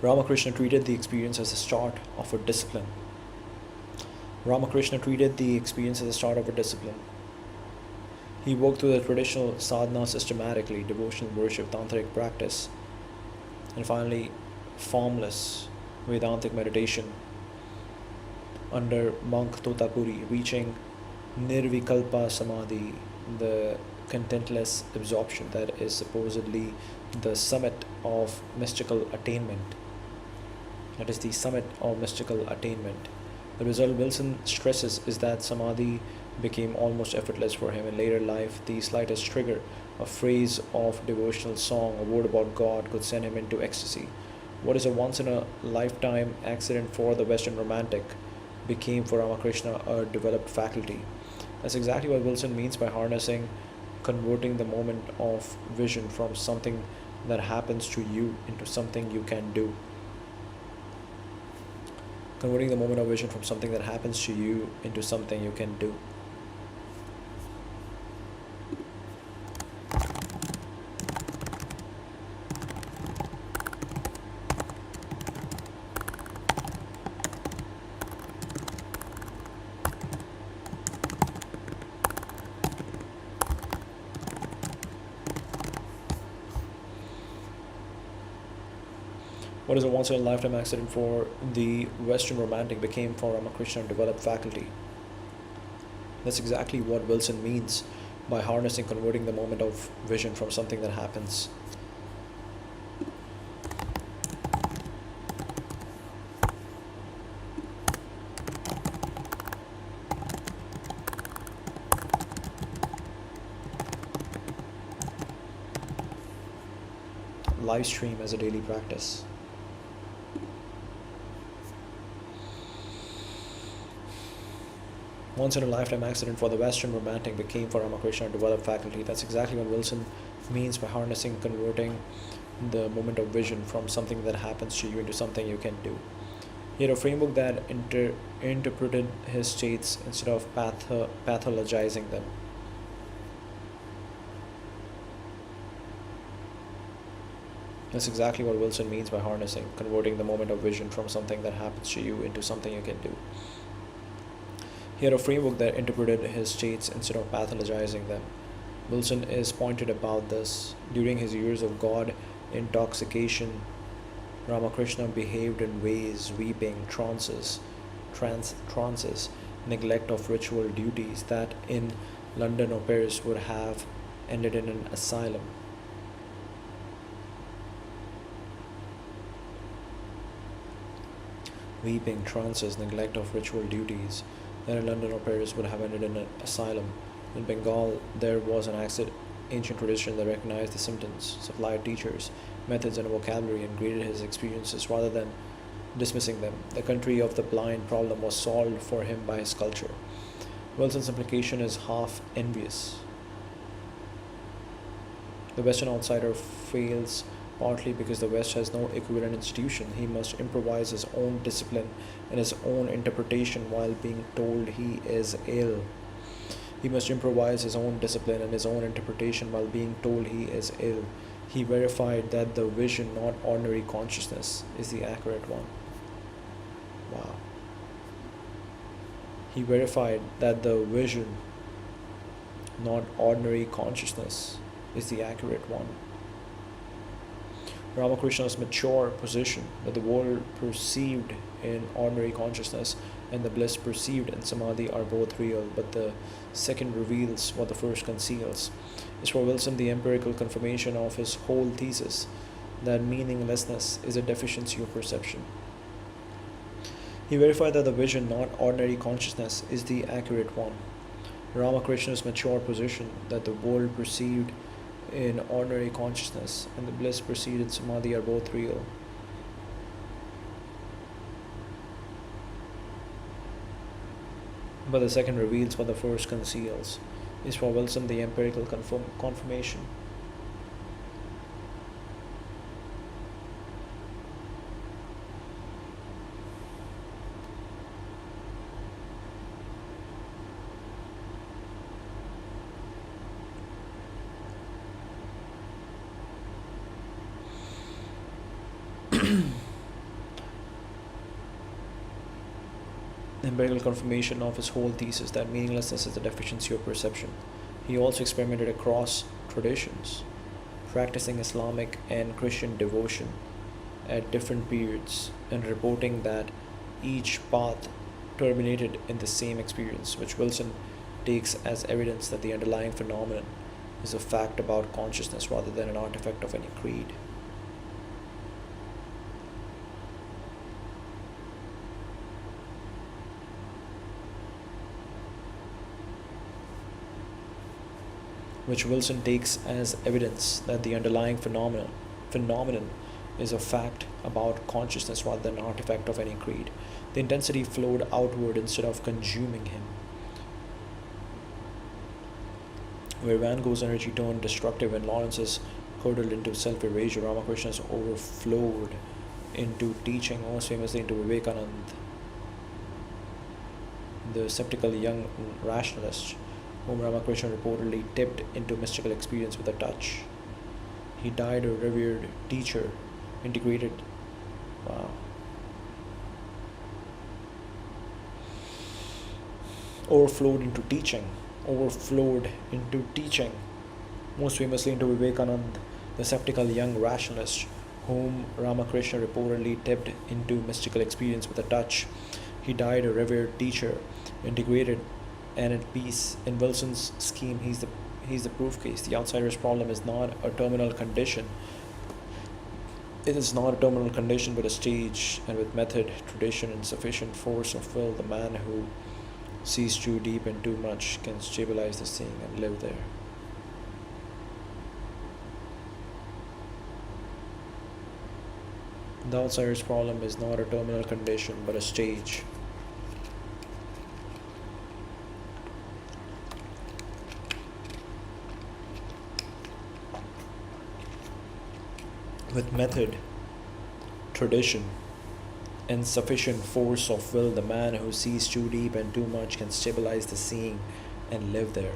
Ramakrishna treated the experience as the start of a discipline. Ramakrishna treated the experience as the start of a discipline. He worked through the traditional sadhana systematically, devotional worship, tantric practice, and finally, formless Vedantic meditation under monk Totapuri, reaching Nirvikalpa Samadhi, the contentless absorption that is supposedly the summit of mystical attainment. That is the summit of mystical attainment. The result Wilson stresses is that samadhi became almost effortless for him. In later life, the slightest trigger, a phrase of devotional song, a word about God could send him into ecstasy. What is a once in a lifetime accident for the Western romantic became for Ramakrishna a developed faculty. That's exactly what Wilson means by harnessing, converting the moment of vision from something that happens to you into something you can do. Converting the moment of vision from something that happens to you into something you can do. What is a once in a lifetime accident for the Western romantic became for Ramakrishna a developed faculty. That's exactly what Wilson means by harnessing, converting the moment of vision from something that happens. Live stream as a daily practice. Once in a lifetime accident for the Western romantic became for Ramakrishna a developed faculty. That's exactly what Wilson means by harnessing, converting the moment of vision from something that happens to you into something you can do. He had a framework that interpreted his states instead of pathologizing them. That's exactly what Wilson means by harnessing, converting the moment of vision from something that happens to you into something you can do. He had a framework that interpreted his states instead of pathologizing them. Wilson is pointed about this. During his years of God intoxication, Ramakrishna behaved in ways, weeping, trances, neglect of ritual duties that in London or Paris would have ended in an asylum. Weeping, trances, neglect of ritual duties that in London or Paris would have ended in an asylum. In Bengal, there was an ancient tradition that recognized the symptoms, supplied teachers, methods, and a vocabulary, and graded his experiences rather than dismissing them. The country of the blind problem was solved for him by his culture. Wilson's implication is half envious. The Western outsider fails partly because the West has no equivalent institution. He must improvise his own discipline and his own interpretation while being told he is ill. He must improvise his own discipline and his own interpretation while being told he is ill. He verified that the vision, not ordinary consciousness, is the accurate one. Wow. He verified that the vision, not ordinary consciousness, is the accurate one. Ramakrishna's mature position that the world perceived in ordinary consciousness and the bliss perceived in samadhi are both real, but the second reveals what the first conceals, is for Wilson the empirical confirmation of his whole thesis that meaninglessness is a deficiency of perception. He verified that the vision, not ordinary consciousness, is the accurate one. Ramakrishna's mature position that the world perceived in ordinary consciousness and the bliss perceived in samadhi are both real. But the second reveals what the first conceals, is for Wilson the empirical confirmation. Empirical confirmation of his whole thesis that meaninglessness is a deficiency of perception. He also experimented across traditions, practicing Islamic and Christian devotion at different periods and reporting that each path terminated in the same experience, which Wilson takes as evidence that the underlying phenomenon is a fact about consciousness rather than an artifact of any creed. Which Wilson takes as evidence that the underlying phenomenon is a fact about consciousness rather than an artifact of any creed. The intensity flowed outward instead of consuming him. Where Van Gogh's energy turned destructive and Lawrence's curdled into self-erasure, Ramakrishna's overflowed into teaching, most famously into Vivekananda, the skeptical young rationalist, whom Ramakrishna reportedly tipped into mystical experience with a touch. He died a revered teacher, integrated. Wow. Overflowed into teaching, most famously into Vivekananda, the skeptical young rationalist, whom Ramakrishna reportedly tipped into mystical experience with a touch. He died a revered teacher, integrated and at peace. In Wilson's scheme, he's the proof case. The outsider's problem is not a terminal condition. It is not a terminal condition, but a stage, and with method, tradition, and sufficient force of will, the man who sees too deep and too much can stabilize the seeing and live there. The outsider's problem is not a terminal condition, but a stage. With method, tradition, and sufficient force of will, the man who sees too deep and too much can stabilize the seeing and live there.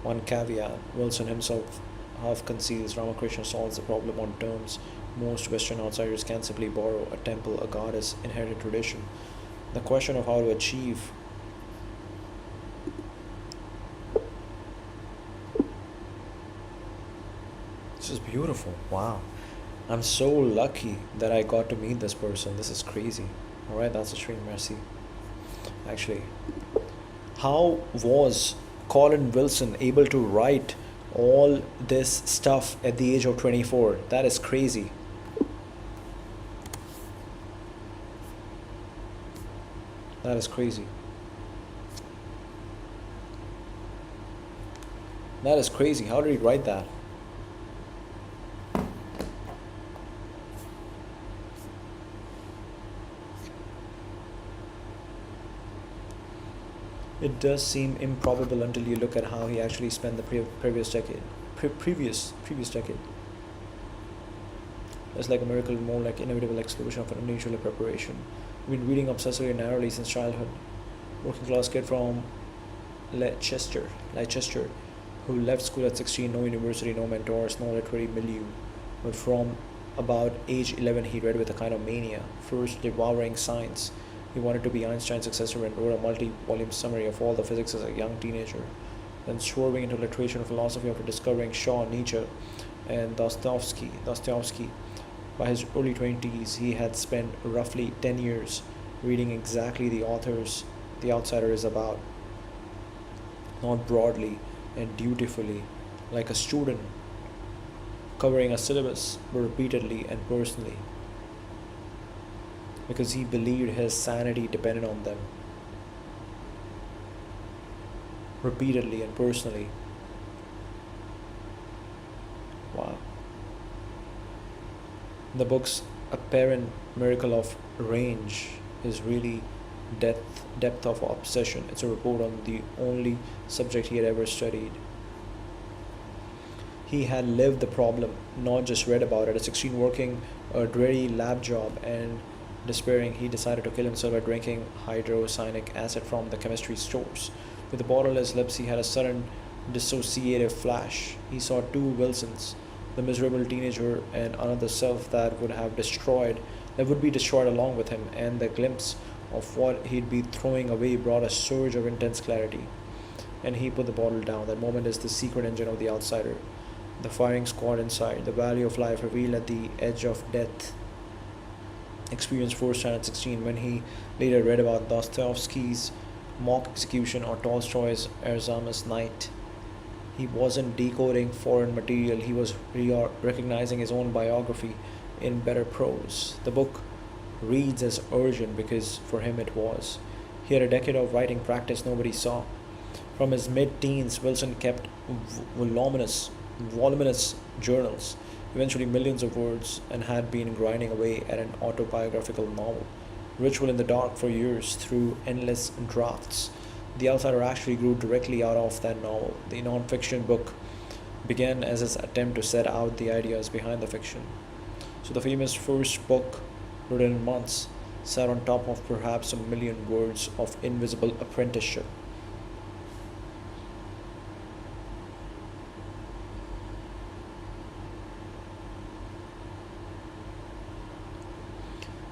One caveat: Wilson himself half conceals Ramakrishna solves the problem on terms most Western outsiders can simply borrow: a temple, a goddess, inherited tradition. The question of how to achieve this is beautiful. Wow. I'm so lucky that I got to meet this person. This is crazy. Alright, that's a stream. Merci. Actually, how was Colin Wilson able to write all this stuff at the age of 24? That is crazy. That is crazy. That is crazy. How did he write that? It does seem improbable until you look at how he actually spent the previous decade. Previous decade. It's like a miracle, more like inevitable explosion of an unusual preparation. We've been reading obsessively and narrowly since childhood. Working class kid from Leicester, who left school at 16, no university, no mentors, no literary milieu, but from about age 11 he read with a kind of mania, first devouring science. He wanted to be Einstein's successor and wrote a multi-volume summary of all the physics as a young teenager, then swerving into literature and philosophy after discovering Shaw, Nietzsche, and Dostoevsky. By his early 20s, he had spent roughly 10 years reading exactly the authors The Outsider is about, not broadly and dutifully, like a student covering a syllabus, but repeatedly and personally, because he believed his sanity depended on them, repeatedly and personally. Wow. The book's apparent miracle of range is really depth of obsession. It's a report on the only subject he had ever studied. He had lived the problem, not just read about it. At 16, working a dreary lab job and despairing, he decided to kill himself by drinking hydrocyanic acid from the chemistry stores. With the bottle at his lips, he had a sudden dissociative flash. He saw two Wilsons, the miserable teenager and another self that would be destroyed along with him, and the glimpse of what he'd be throwing away brought a surge of intense clarity. And he put the bottle down. That moment is the secret engine of the outsider. The firing squad inside, the value of life revealed at the edge of death, experienced firsthand at 16 when he later read about Dostoevsky's mock execution or Tolstoy's Erasmus Night. He wasn't decoding foreign material, he was recognizing his own biography in better prose. The book reads as urgent because for him it was. He had a decade of writing practice nobody saw. From his mid teens, Wilson kept voluminous journals, eventually millions of words, and had been grinding away at an autobiographical novel, Ritual in the Dark, for years through endless drafts. The Outsider actually grew directly out of that novel. The non-fiction book began as his attempt to set out the ideas behind the fiction. So the famous first book, written in months, sat on top of perhaps a million words of invisible apprenticeship.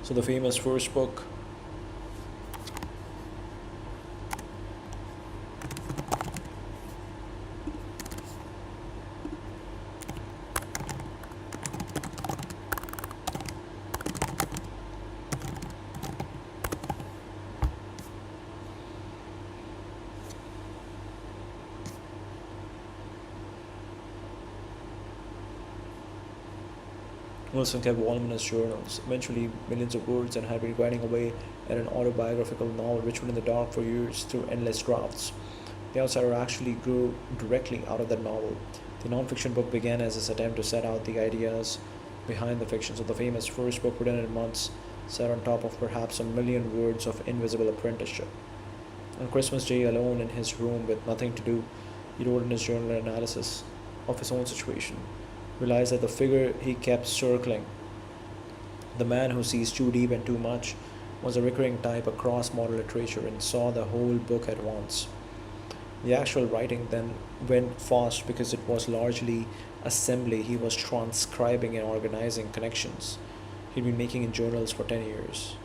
So the famous first book, Wilson kept voluminous journals, eventually millions of words, and had been grinding away at an autobiographical novel, Ritual in the Dark, for years through endless drafts. The Outsider actually grew directly out of that novel. The non-fiction book began as his attempt to set out the ideas behind the fiction. So the famous first book, written in months, sat on top of perhaps a million words of invisible apprenticeship. On Christmas Day, alone in his room with nothing to do, he wrote in his journal an analysis of his own situation. Realized that the figure he kept circling, the man who sees too deep and too much, was a recurring type across modern literature, and saw the whole book at once. The actual writing then went fast because it was largely assembly. He was transcribing and organizing connections he'd been making in journals for 10 years.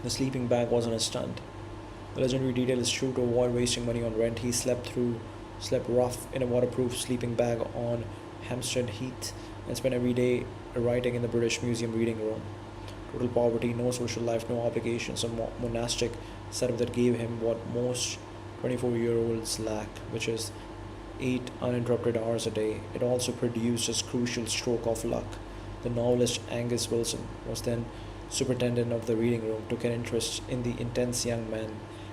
The sleeping bag wasn't a stunt. The legendary detail is true. To avoid wasting money on rent, he slept rough in a waterproof sleeping bag on Hampstead Heath, and spent every day writing in the British Museum reading room. Total poverty, no social life, no obligations, a monastic setup that gave him what most 24-year-olds lack, which is 8 uninterrupted hours a day. It also produced his crucial stroke of luck. The novelist Angus Wilson was then superintendent of the reading room, took an interest in the intense young man,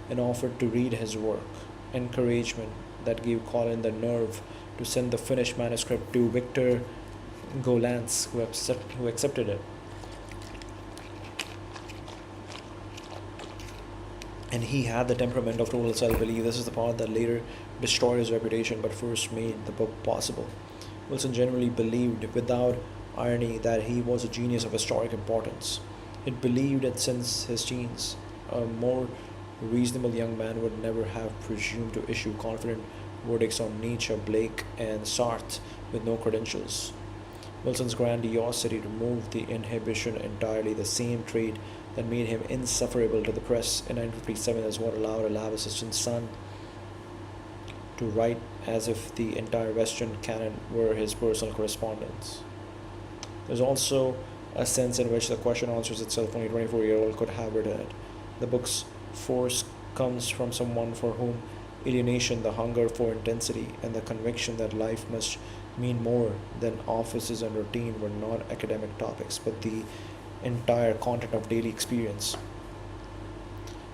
and offered to read his work. Encouragement that gave Colin the nerve to send the finished manuscript to Victor Gollancz, who accepted it. And he had the temperament of total self belief. This is the part that later destroyed his reputation but first made the book possible. Wilson genuinely believed, without irony, that he was a genius of historic importance. It believed that since his teens, a more reasonable young man would never have presumed to issue confident verdicts on Nietzsche, Blake, and Sartre with no credentials. Wilson's grandiosity removed the inhibition entirely. The same trait that made him insufferable to the press in 1957 is what allowed a lab assistant's son to write as if the entire Western canon were his personal correspondence. There's also a sense in which the question answers itself. Only a 24-year-old could have written it. The book's force comes from someone for whom alienation, the hunger for intensity, and the conviction that life must mean more than offices and routine were not academic topics, but the entire content of daily experience.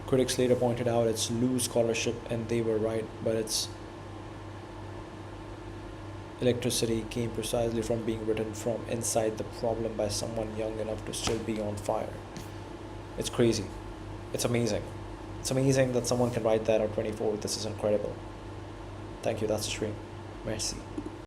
Critics later pointed out its loose scholarship, and they were right, but its electricity came precisely from being written from inside the problem by someone young enough to still be on fire. It's crazy. It's amazing. It's amazing that someone can write that at 24. This is incredible. Thank you. That's the stream. Merci.